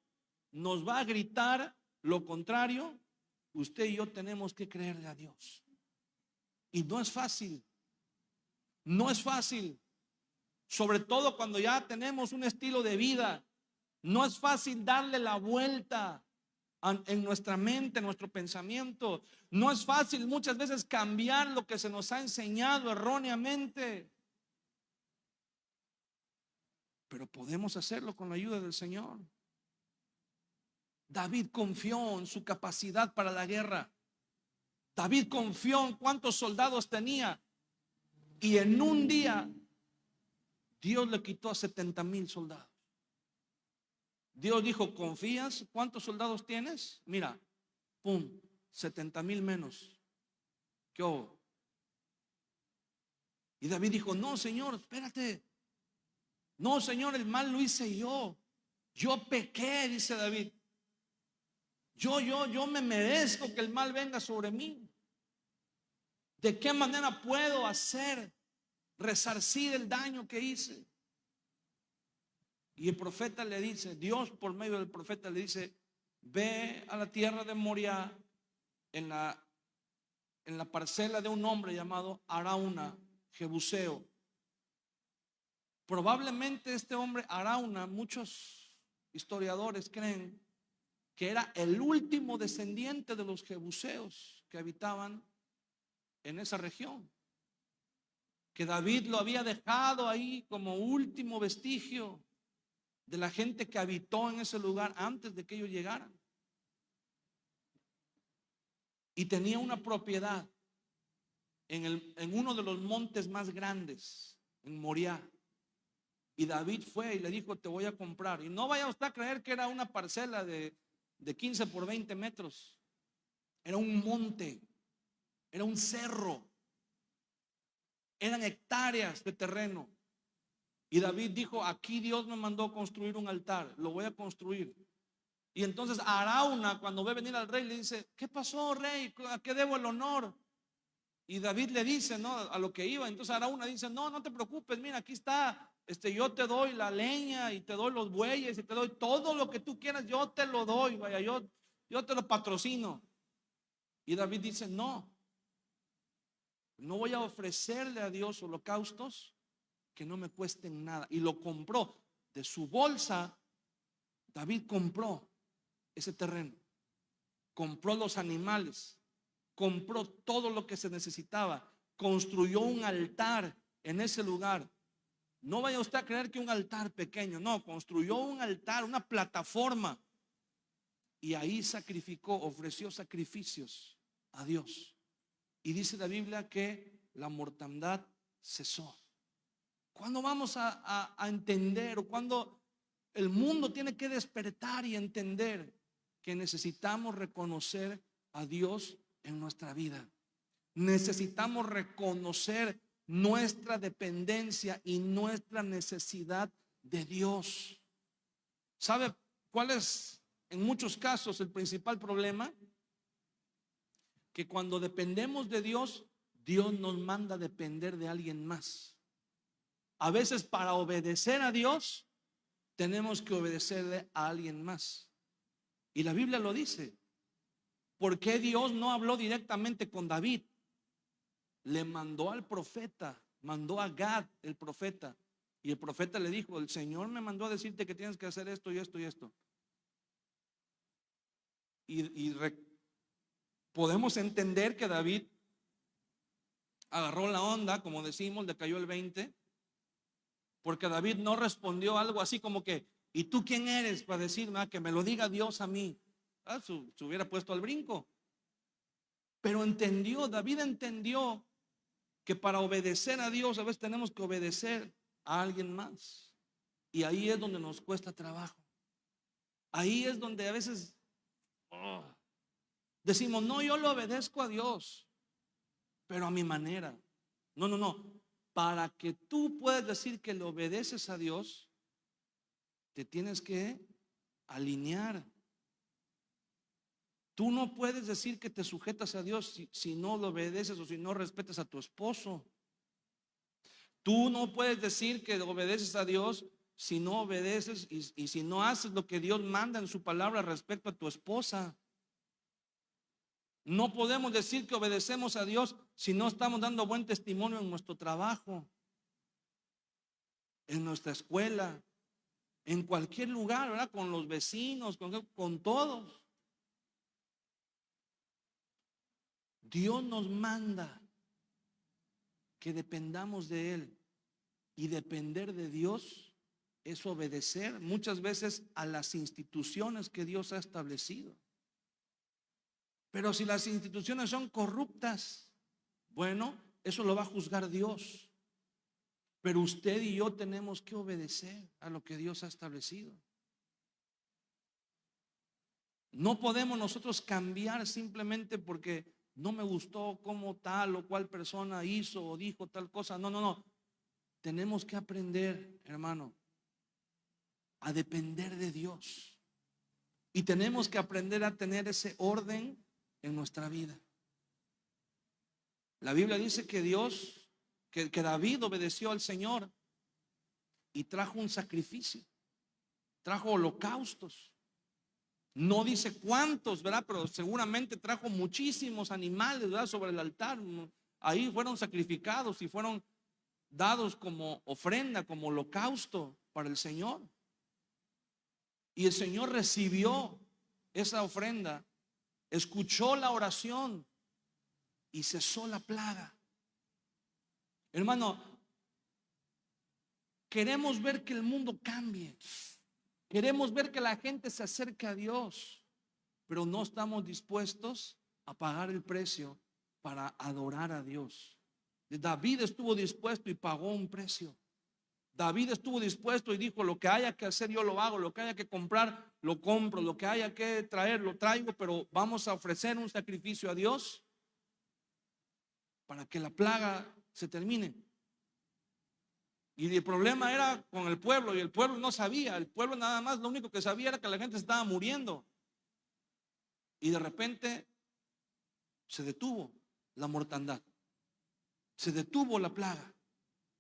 nos va a gritar lo contrario. Usted y yo tenemos que creerle a Dios. Y no es fácil, no es fácil, sobre todo cuando ya tenemos un estilo de vida. No es fácil darle la vuelta en nuestra mente, en nuestro pensamiento. No es fácil muchas veces cambiar lo que se nos ha enseñado erróneamente, pero podemos hacerlo con la ayuda del Señor. David confió en su capacidad para la guerra. David confió en cuántos soldados tenía, y en un día Dios le quitó a 70,000 soldados. Dios dijo: ¿confías? ¿Cuántos soldados tienes? Mira, pum, 70,000 menos. ¿Qué hubo? Y David dijo: no, Señor, espérate. No, Señor, el mal lo hice yo. Yo pequé, dice David. Yo me merezco que el mal venga sobre mí. ¿De qué manera puedo resarcir el daño que hice? Y el profeta le dice, Dios por medio del profeta le dice: ve a la tierra de Moriah, en la parcela de un hombre llamado Arauna, Jebuseo. Probablemente este hombre Arauna, muchos historiadores creen que era el último descendiente de los jebuseos que habitaban en esa región, que David lo había dejado ahí como último vestigio de la gente que habitó en ese lugar antes de que ellos llegaran. Y tenía una propiedad en uno de los montes más grandes, en Moriah. Y David fue y le dijo: te voy a comprar. Y no vaya usted a creer que era una parcela de 15 por 20 metros. Era un monte, era un cerro, eran hectáreas de terreno. Y David dijo: aquí Dios me mandó construir un altar, lo voy a construir. Y entonces Arauna, cuando ve venir al rey, le dice: ¿qué pasó, rey? ¿A qué debo el honor? Y David le dice, ¿no?, a lo que iba. Entonces Arauna dice: no te preocupes, mira, aquí está, yo te doy la leña y te doy los bueyes y te doy todo lo que tú quieras, yo te lo doy, vaya, yo te lo patrocino. Y David dice: no voy a ofrecerle a Dios holocaustos que no me cuesten nada. Y lo compró de su bolsa. David compró ese terreno, compró los animales, compró todo lo que se necesitaba, construyó un altar en ese lugar. No vaya usted a creer que un altar pequeño, no, construyó un altar, una plataforma, y ahí ofreció sacrificios a Dios. Y dice la Biblia que la mortandad cesó. ¿Cuándo vamos a entender, o cuándo el mundo tiene que despertar y entender que necesitamos reconocer a Dios en nuestra vida? Necesitamos reconocer nuestra dependencia y nuestra necesidad de Dios. ¿Sabe cuál es en muchos casos el principal problema? Que cuando dependemos de Dios, Dios nos manda a depender de alguien más. A veces para obedecer a Dios tenemos que obedecerle a alguien más. Y la Biblia lo dice. ¿Por qué Dios no habló directamente con David? Le mandó al profeta, mandó a Gad, el profeta. Y el profeta le dijo: el Señor me mandó a decirte que tienes que hacer esto y esto y esto. Podemos entender que David agarró la onda, como decimos, le cayó el 20, porque David no respondió algo así como que: ¿y tú quién eres para decirme que me lo diga Dios a mí? Se hubiera puesto al brinco. Pero David entendió que para obedecer a Dios a veces tenemos que obedecer a alguien más. Y ahí es donde nos cuesta trabajo. Ahí es donde a veces decimos, no, yo le obedezco a Dios, pero a mi manera. No, no, no. Para que tú puedas decir que le obedeces a Dios, te tienes que alinear. Tú no puedes decir que te sujetas a Dios si no lo obedeces o si no respetas a tu esposo. Tú no puedes decir que obedeces a Dios si no obedeces y si no haces lo que Dios manda en su palabra respecto a tu esposa. No podemos decir que obedecemos a Dios si no estamos dando buen testimonio en nuestro trabajo, en nuestra escuela, en cualquier lugar, ¿verdad? Con los vecinos, con todos. Dios nos manda que dependamos de Él, y depender de Dios es obedecer muchas veces a las instituciones que Dios ha establecido. Pero si las instituciones son corruptas, bueno, eso lo va a juzgar Dios. Pero usted y yo tenemos que obedecer a lo que Dios ha establecido. No podemos nosotros cambiar simplemente porque no me gustó cómo tal o cual persona hizo o dijo tal cosa. No, no, no. Tenemos que aprender, hermano, a depender de Dios. Y tenemos que aprender a tener ese orden en nuestra vida. La Biblia dice que Dios, que David obedeció al Señor y trajo un sacrificio, trajo holocaustos. No dice cuántos, ¿verdad? Pero seguramente trajo muchísimos animales, ¿verdad? Sobre el altar. Ahí fueron sacrificados y fueron dados como ofrenda, como holocausto para el Señor. Y el Señor recibió esa ofrenda, escuchó la oración y cesó la plaga. Hermano, queremos ver que el mundo cambie. Queremos ver que la gente se acerque a Dios, pero no estamos dispuestos a pagar el precio para adorar a Dios. David estuvo dispuesto y pagó un precio. David estuvo dispuesto y dijo: lo que haya que hacer yo lo hago, lo que haya que comprar lo compro, lo que haya que traer lo traigo, pero vamos a ofrecer un sacrificio a Dios para que la plaga se termine. Y el problema era con el pueblo, y el pueblo no sabía. El pueblo nada más lo único que sabía era que la gente estaba muriendo. Y de repente se detuvo la mortandad, se detuvo la plaga.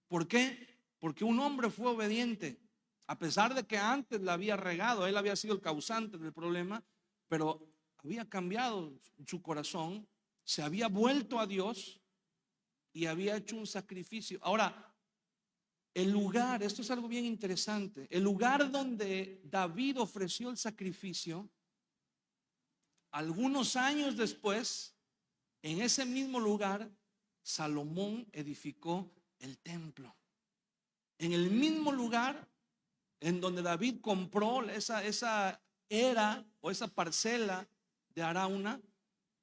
¿Por qué? Porque un hombre fue obediente, a pesar de que antes la había regado. Él había sido el causante del problema, pero había cambiado su corazón, se había vuelto a Dios y había hecho un sacrificio. Ahora, el lugar, esto es algo bien interesante, el lugar donde David ofreció el sacrificio, algunos años después, en ese mismo lugar, Salomón edificó el templo. En el mismo lugar en donde David compró esa era o esa parcela de Arauna,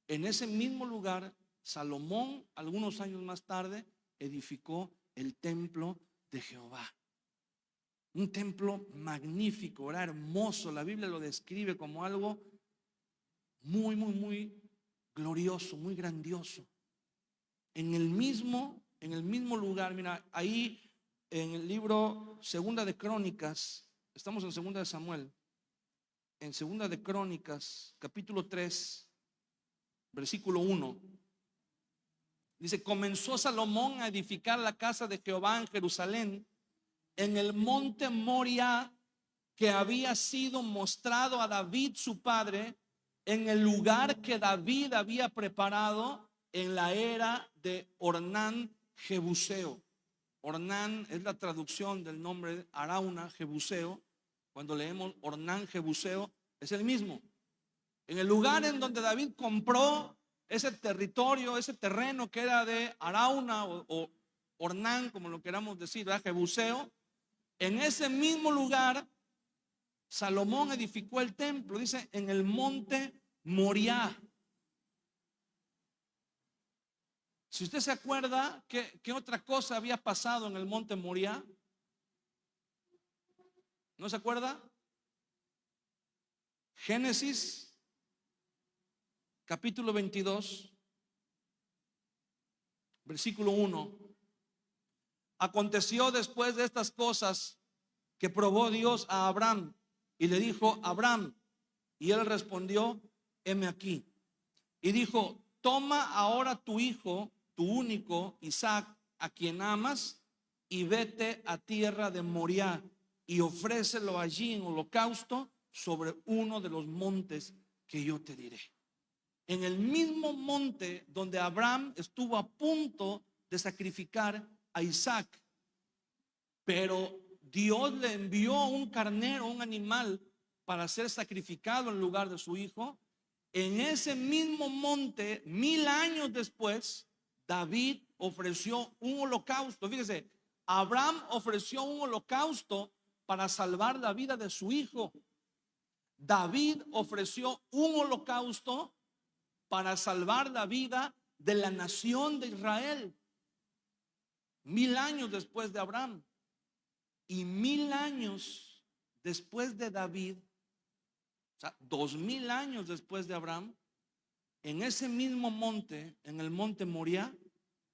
en ese mismo lugar, Salomón, algunos años más tarde, edificó el templo de Jehová. Un templo magnífico, era hermoso. La Biblia lo describe como algo muy, muy, muy glorioso, muy grandioso. En el mismo lugar, mira, ahí en el libro Segunda de Crónicas, estamos en Segunda de Samuel, en Segunda de Crónicas, capítulo 3, versículo 1. Dice: comenzó Salomón a edificar la casa de Jehová en Jerusalén, en el monte Moria, que había sido mostrado a David su padre, en el lugar que David había preparado en la era de Ornán Jebuseo. Ornán es la traducción del nombre de Arauna, Jebuseo. Cuando leemos Ornán Jebuseo, es el mismo. En el lugar en donde David compró ese territorio, ese terreno que era de Arauna o Ornán, como lo queramos decir, ¿verdad? Jebuseo. En ese mismo lugar Salomón edificó el templo, dice, en el monte Moriah. Si usted se acuerda, ¿qué otra cosa había pasado en el monte Moriah? ¿No se acuerda? Génesis capítulo 22, versículo 1. Aconteció después de estas cosas que probó Dios a Abraham y le dijo: Abraham. Y él respondió: heme aquí. Y dijo: toma ahora tu hijo, tu único, Isaac, a quien amas, y vete a tierra de Moriah y ofrécelo allí en holocausto sobre uno de los montes que yo te diré. En el mismo monte donde Abraham estuvo a punto de sacrificar a Isaac, pero Dios le envió un carnero, un animal, para ser sacrificado en lugar de su hijo. En ese mismo monte, 1000 años después, David ofreció un holocausto. Fíjese, Abraham ofreció un holocausto para salvar la vida de su hijo. David ofreció un holocausto para salvar la vida de la nación de Israel. 1000 años después de Abraham y 1000 años después de David, o sea, 2000 años después de Abraham, en ese mismo monte, en el monte Moriah,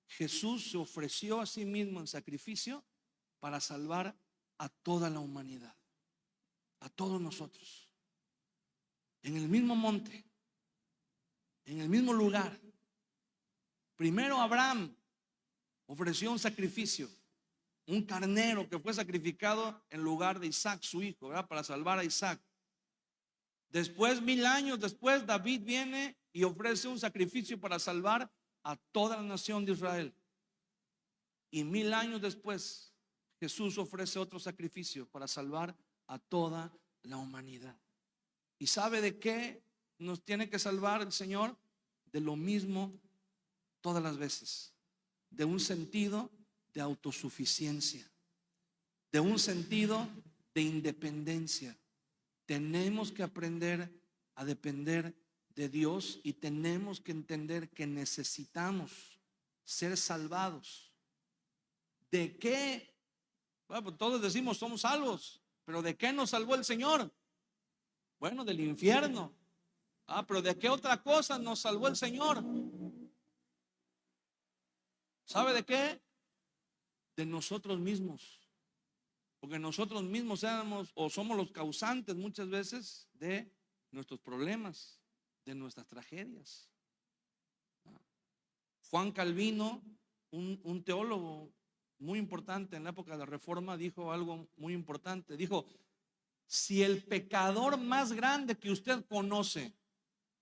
Jesús se ofreció a sí mismo en sacrificio para salvar a toda la humanidad, a todos nosotros. En el mismo monte, en el mismo lugar. Primero Abraham ofreció un sacrificio, un carnero que fue sacrificado en lugar de Isaac, su hijo, ¿verdad? Para salvar a Isaac. Después, 1000 años después, David viene y ofrece un sacrificio para salvar a toda la nación de Israel. Y 1000 años después, Jesús ofrece otro sacrificio para salvar a toda la humanidad. ¿Y sabe de qué nos tiene que salvar el Señor? De lo mismo todas las veces. De un sentido de autosuficiencia, de un sentido de independencia. Tenemos que aprender a depender de Dios y tenemos que entender que necesitamos ser salvados. ¿De qué? Bueno, pues todos decimos somos salvos, pero ¿de qué nos salvó el Señor? Bueno, del infierno. Pero ¿de qué otra cosa nos salvó el Señor? ¿Sabe de qué? De nosotros mismos. Porque nosotros mismos somos los causantes muchas veces de nuestros problemas, de nuestras tragedias. Juan Calvino, un teólogo muy importante en la época de la Reforma, dijo algo muy importante. Dijo: si el pecador más grande que usted conoce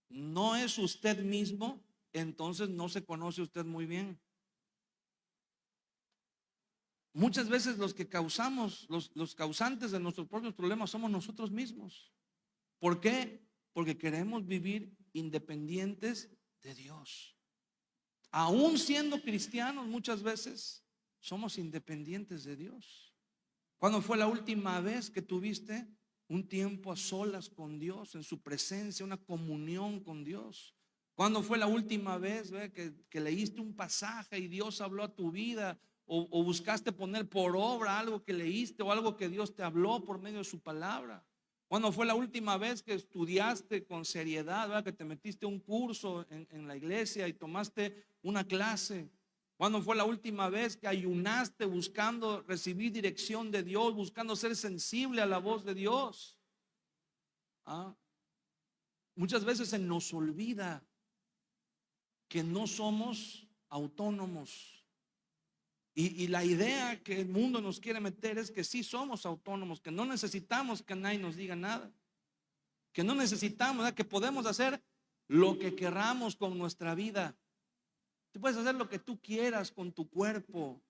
no es usted mismo, entonces no se conoce usted muy bien. Muchas veces los que causamos, los causantes de nuestros propios problemas somos nosotros mismos. ¿Por qué? Porque queremos vivir independientes de Dios. Aún siendo cristianos, muchas veces somos independientes de Dios. ¿Cuándo fue la última vez que tuviste un tiempo a solas con Dios, en su presencia, una comunión con Dios? ¿Cuándo fue la última vez que leíste un pasaje y Dios habló a tu vida? O buscaste poner por obra algo que leíste o algo que Dios te habló por medio de su palabra. ¿Cuándo fue la última vez que estudiaste con seriedad, ¿verdad? Que te metiste a un curso en la iglesia y tomaste una clase? ¿Cuándo fue la última vez que ayunaste buscando recibir dirección de Dios, buscando ser sensible a la voz de Dios? Muchas veces se nos olvida que no somos autónomos. Y la idea que el mundo nos quiere meter es que sí somos autónomos, que no necesitamos que nadie nos diga nada, que no necesitamos, ¿verdad? Que podemos hacer lo que queramos con nuestra vida. Tú puedes hacer lo que tú quieras con tu cuerpo.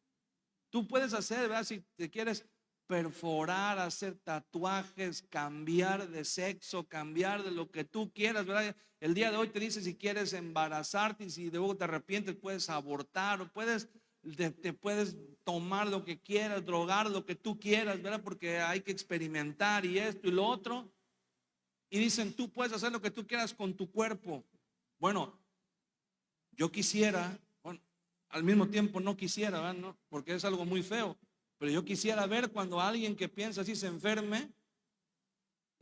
Tú puedes hacer, ¿verdad? Si te quieres perforar, hacer tatuajes, cambiar de sexo, cambiar de lo que tú quieras, ¿verdad? El día de hoy te dice si quieres embarazarte y si luego te arrepientes puedes abortar o te puedes tomar lo que quieras, drogar lo que tú quieras, ¿verdad? Porque hay que experimentar y esto y lo otro. Y dicen, tú puedes hacer lo que tú quieras con tu cuerpo. Bueno, yo quisiera, bueno, al mismo tiempo no quisiera, ¿verdad? ¿No? Porque es algo muy feo. Pero yo quisiera ver cuando alguien que piensa así se enferme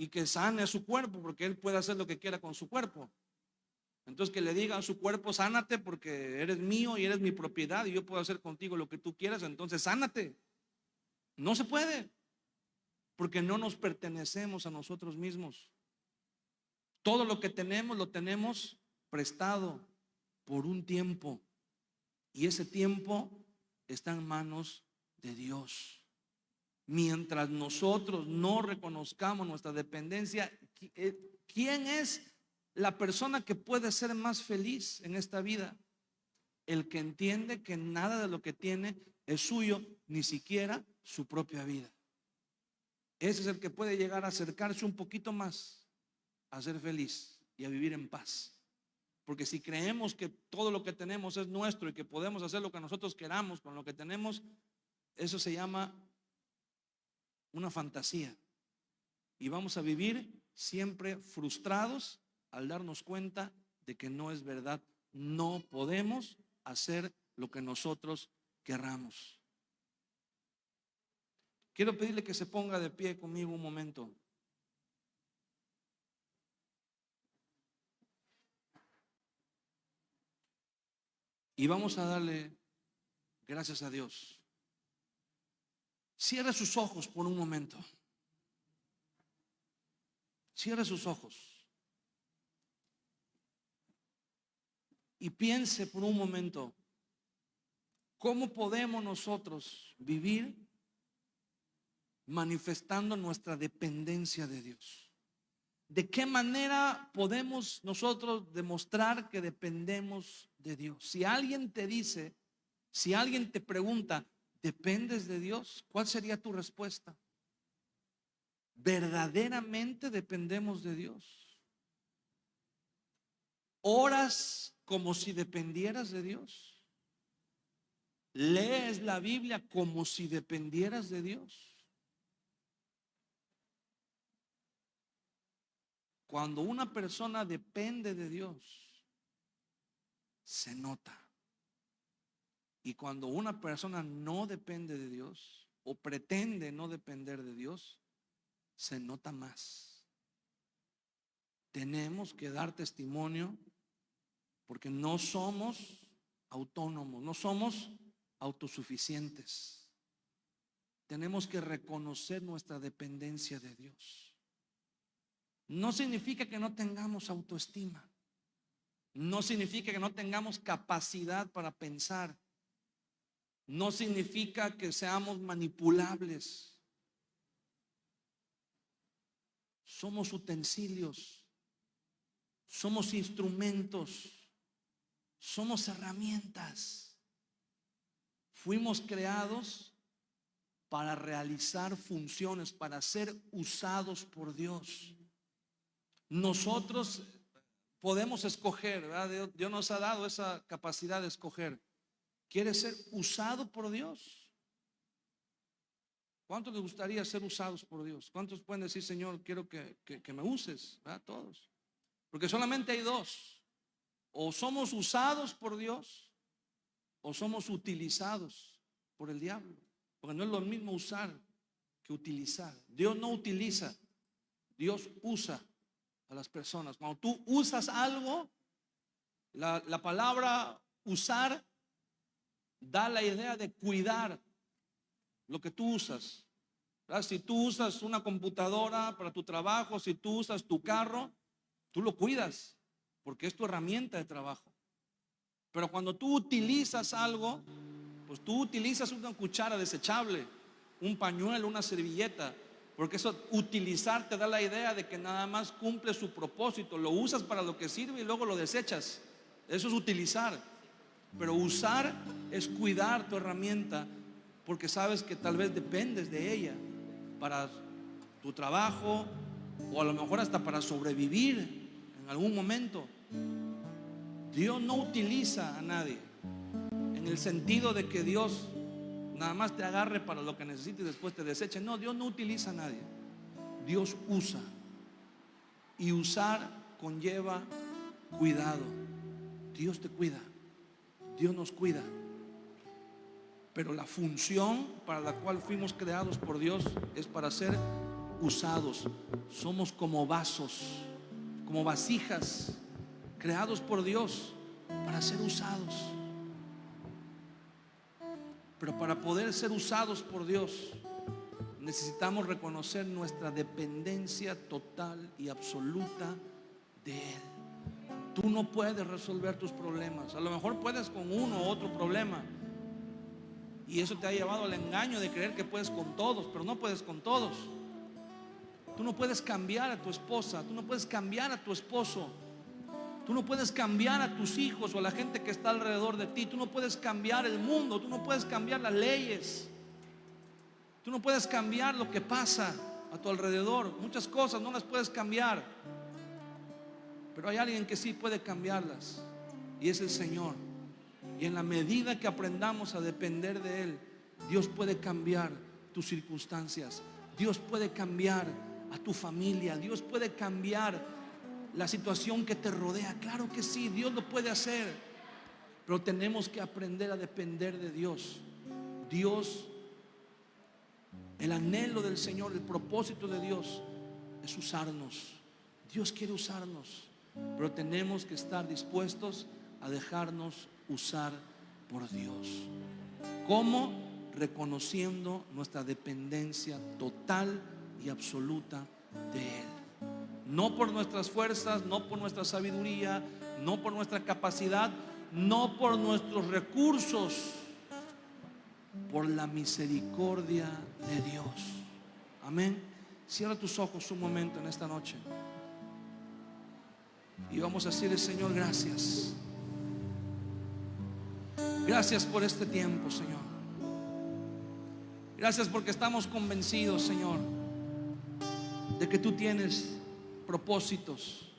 y que sane a su cuerpo, porque Él puede hacer lo que quiera con su cuerpo. Entonces que le diga a su cuerpo: sánate porque eres mío y eres mi propiedad y yo puedo hacer contigo lo que tú quieras, entonces sánate. No se puede, porque no nos pertenecemos a nosotros mismos. Todo lo que tenemos lo tenemos prestado por un tiempo, y ese tiempo está en manos de Dios. Mientras nosotros no reconozcamos nuestra dependencia, ¿quién es la persona que puede ser más feliz en esta vida? El que entiende que nada de lo que tiene es suyo, ni siquiera su propia vida. Ese es el que puede llegar a acercarse un poquito más a ser feliz y a vivir en paz. Porque si creemos que todo lo que tenemos es nuestro y que podemos hacer lo que nosotros queramos con lo que tenemos, eso se llama una fantasía, y vamos a vivir siempre frustrados al darnos cuenta de que no es verdad. No podemos hacer lo que nosotros querramos. Quiero pedirle que se ponga de pie conmigo un momento. Y vamos a darle gracias a Dios. Cierre sus ojos por un momento. Cierre sus ojos y piense por un momento: ¿cómo podemos nosotros vivir manifestando nuestra dependencia de Dios? ¿De qué manera podemos nosotros demostrar que dependemos de Dios? Si alguien te dice, si alguien te pregunta: ¿dependes de Dios? ¿Cuál sería tu respuesta? ¿Verdaderamente dependemos de Dios? ¿Oras como si dependieras de Dios? ¿Lees la Biblia como si dependieras de Dios? Cuando una persona depende de Dios, se nota. Y cuando una persona no depende de Dios o pretende no depender de Dios, se nota más. Tenemos que dar testimonio, porque no somos autónomos, no somos autosuficientes. Tenemos que reconocer nuestra dependencia de Dios. No significa que no tengamos autoestima, no significa que no tengamos capacidad para pensar, no significa que seamos manipulables. Somos utensilios, somos instrumentos, somos herramientas. Fuimos creados para realizar funciones, para ser usados por Dios. Nosotros podemos escoger, ¿verdad? Dios nos ha dado esa capacidad de escoger. ¿Quieres ser usado por Dios? ¿Cuántos les gustaría ser usados por Dios? ¿Cuántos pueden decir: Señor, quiero que me uses? ¿Verdad? Todos. Porque solamente hay dos: o somos usados por Dios o somos utilizados por el diablo. Porque no es lo mismo usar que utilizar. Dios no utiliza, Dios usa a las personas. Cuando tú usas algo, la palabra usar da la idea de cuidar lo que tú usas, ¿verdad? Si tú usas una computadora para tu trabajo, si tú usas tu carro, tú lo cuidas porque es tu herramienta de trabajo. Pero cuando tú utilizas algo, pues tú utilizas una cuchara desechable, un pañuelo, una servilleta, porque eso, utilizar, te da la idea de que nada más cumple su propósito. Lo usas para lo que sirve y luego lo desechas. Eso es utilizar. Pero usar es cuidar tu herramienta, porque sabes que tal vez dependes de ella para tu trabajo, o a lo mejor hasta para sobrevivir en algún momento. Dios no utiliza a nadie en el sentido de que Dios nada más te agarre para lo que necesites y después te deseche. No, Dios no utiliza a nadie. Dios usa, y usar conlleva cuidado. Dios te cuida, Dios nos cuida. Pero la función para la cual fuimos creados por Dios es para ser usados. Somos como vasos, como vasijas creados por Dios para ser usados. Pero para poder ser usados por Dios necesitamos reconocer nuestra dependencia total y absoluta de Él. Tú no puedes resolver tus problemas. A lo mejor puedes con uno u otro problema, y eso te ha llevado al engaño de creer que puedes con todos, pero no puedes con todos. Tú no puedes cambiar a tu esposa, tú no puedes cambiar a tu esposo, tú no puedes cambiar a tus hijos o a la gente que está alrededor de ti. Tú no puedes cambiar el mundo, tú no puedes cambiar las leyes, tú no puedes cambiar lo que pasa a tu alrededor. Muchas cosas no las puedes cambiar, pero hay alguien que sí puede cambiarlas, y es el Señor. Y en la medida que aprendamos a depender de Él, Dios puede cambiar tus circunstancias, Dios puede cambiar a tu familia, Dios puede cambiar la situación que te rodea. Claro que sí, Dios lo puede hacer, pero tenemos que aprender a depender de Dios. Dios, el anhelo del Señor, el propósito de Dios es usarnos. Dios quiere usarnos, pero tenemos que estar dispuestos a dejarnos usar por Dios. ¿Cómo? Reconociendo nuestra dependencia total y absoluta de Él. No por nuestras fuerzas, no por nuestra sabiduría, no por nuestra capacidad, no por nuestros recursos, por la misericordia de Dios. Amén. Cierra tus ojos un momento en esta noche y vamos a decirle: Señor, gracias. Gracias por este tiempo, Señor. Gracias porque estamos convencidos, Señor, de que tú tienes propósitos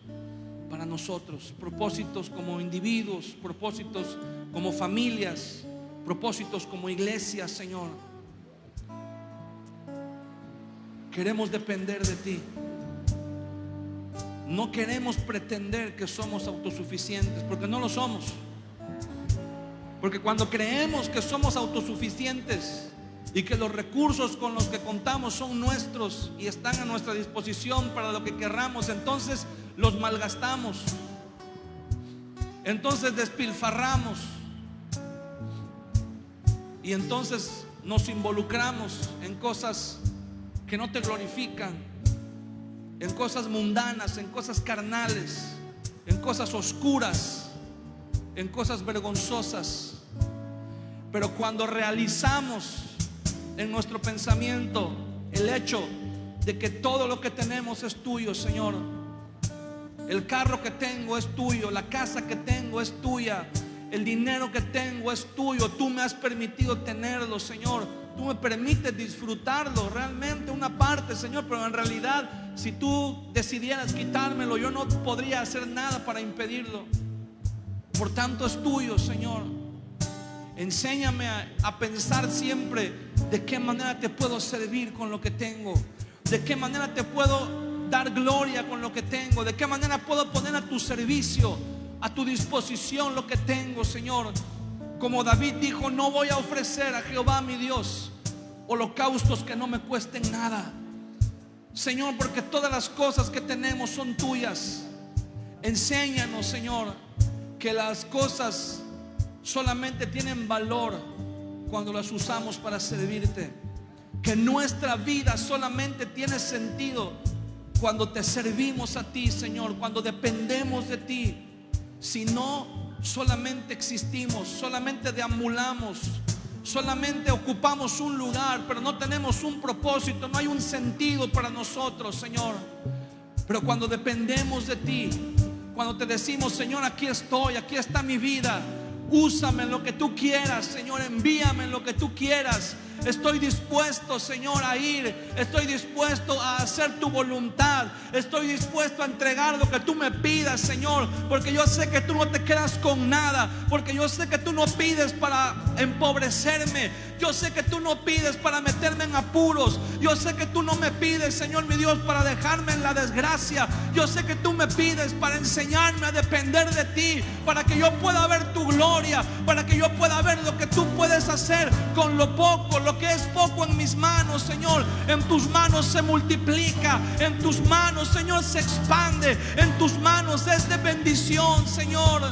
para nosotros. Propósitos como individuos, propósitos como familias, propósitos como iglesias, Señor. Queremos depender de ti. No queremos pretender que somos autosuficientes, porque no lo somos. Porque cuando creemos que somos autosuficientes y que los recursos con los que contamos son nuestros y están a nuestra disposición para lo que querramos, entonces los malgastamos, entonces despilfarramos, y entonces nos involucramos en cosas que no te glorifican, en cosas mundanas, en cosas carnales, en cosas oscuras, en cosas vergonzosas. Pero cuando realizamos en nuestro pensamiento el hecho de que todo lo que tenemos es tuyo, Señor, el carro que tengo es tuyo, la casa que tengo es tuya, el dinero que tengo es tuyo, tú me has permitido tenerlo, Señor, tú me permites disfrutarlo, realmente una parte, Señor, pero en realidad si tú decidieras quitármelo, yo no podría hacer nada para impedirlo. Por tanto es tuyo, Señor. Enséñame a pensar siempre de qué manera te puedo servir con lo que tengo, de qué manera te puedo dar gloria con lo que tengo, de qué manera puedo poner a tu servicio, a tu disposición lo que tengo, Señor. Como David dijo: no voy a ofrecer a Jehová mi Dios holocaustos que no me cuesten nada, Señor, porque todas las cosas que tenemos son tuyas. Enséñanos, Señor, que las cosas solamente tienen valor cuando las usamos para servirte, que nuestra vida solamente tiene sentido cuando te servimos a ti, Señor, cuando dependemos de ti. Si no, solamente existimos, solamente deambulamos, solamente ocupamos un lugar, pero no tenemos un propósito, no hay un sentido para nosotros, Señor. Pero cuando dependemos de ti, cuando te decimos: Señor, aquí estoy, aquí está mi vida, úsame en lo que tú quieras, Señor, envíame en lo que tú quieras. Estoy dispuesto, Señor, a ir. Estoy dispuesto a hacer tu voluntad. Estoy dispuesto a entregar lo que tú me pidas, Señor, porque yo sé que tú no te quedas con nada, porque yo sé que tú no pides para empobrecerme, yo sé que tú no pides para meterme en apuros, yo sé que tú no me pides, Señor mi Dios, para dejarme en la desgracia. Yo sé que tú me pides para enseñarme a depender de ti, para que yo pueda ver tu gloria, para que yo pueda ver lo que tú puedes hacer con lo poco, lo lo que es poco en mis manos, Señor, en tus manos se multiplica, en tus manos, Señor, se expande, en tus manos es de bendición, Señor.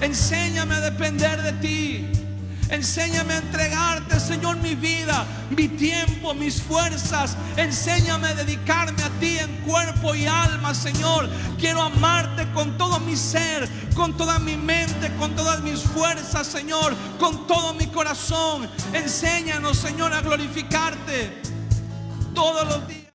Enséñame a depender de ti. Enséñame a entregarte, Señor, mi vida, mi tiempo, mis fuerzas. Enséñame a dedicarme a ti en cuerpo y alma, Señor. Quiero amarte con todo mi ser, con toda mi mente, con todas mis fuerzas, Señor, con todo mi corazón. Enséñanos, Señor, a glorificarte todos los días.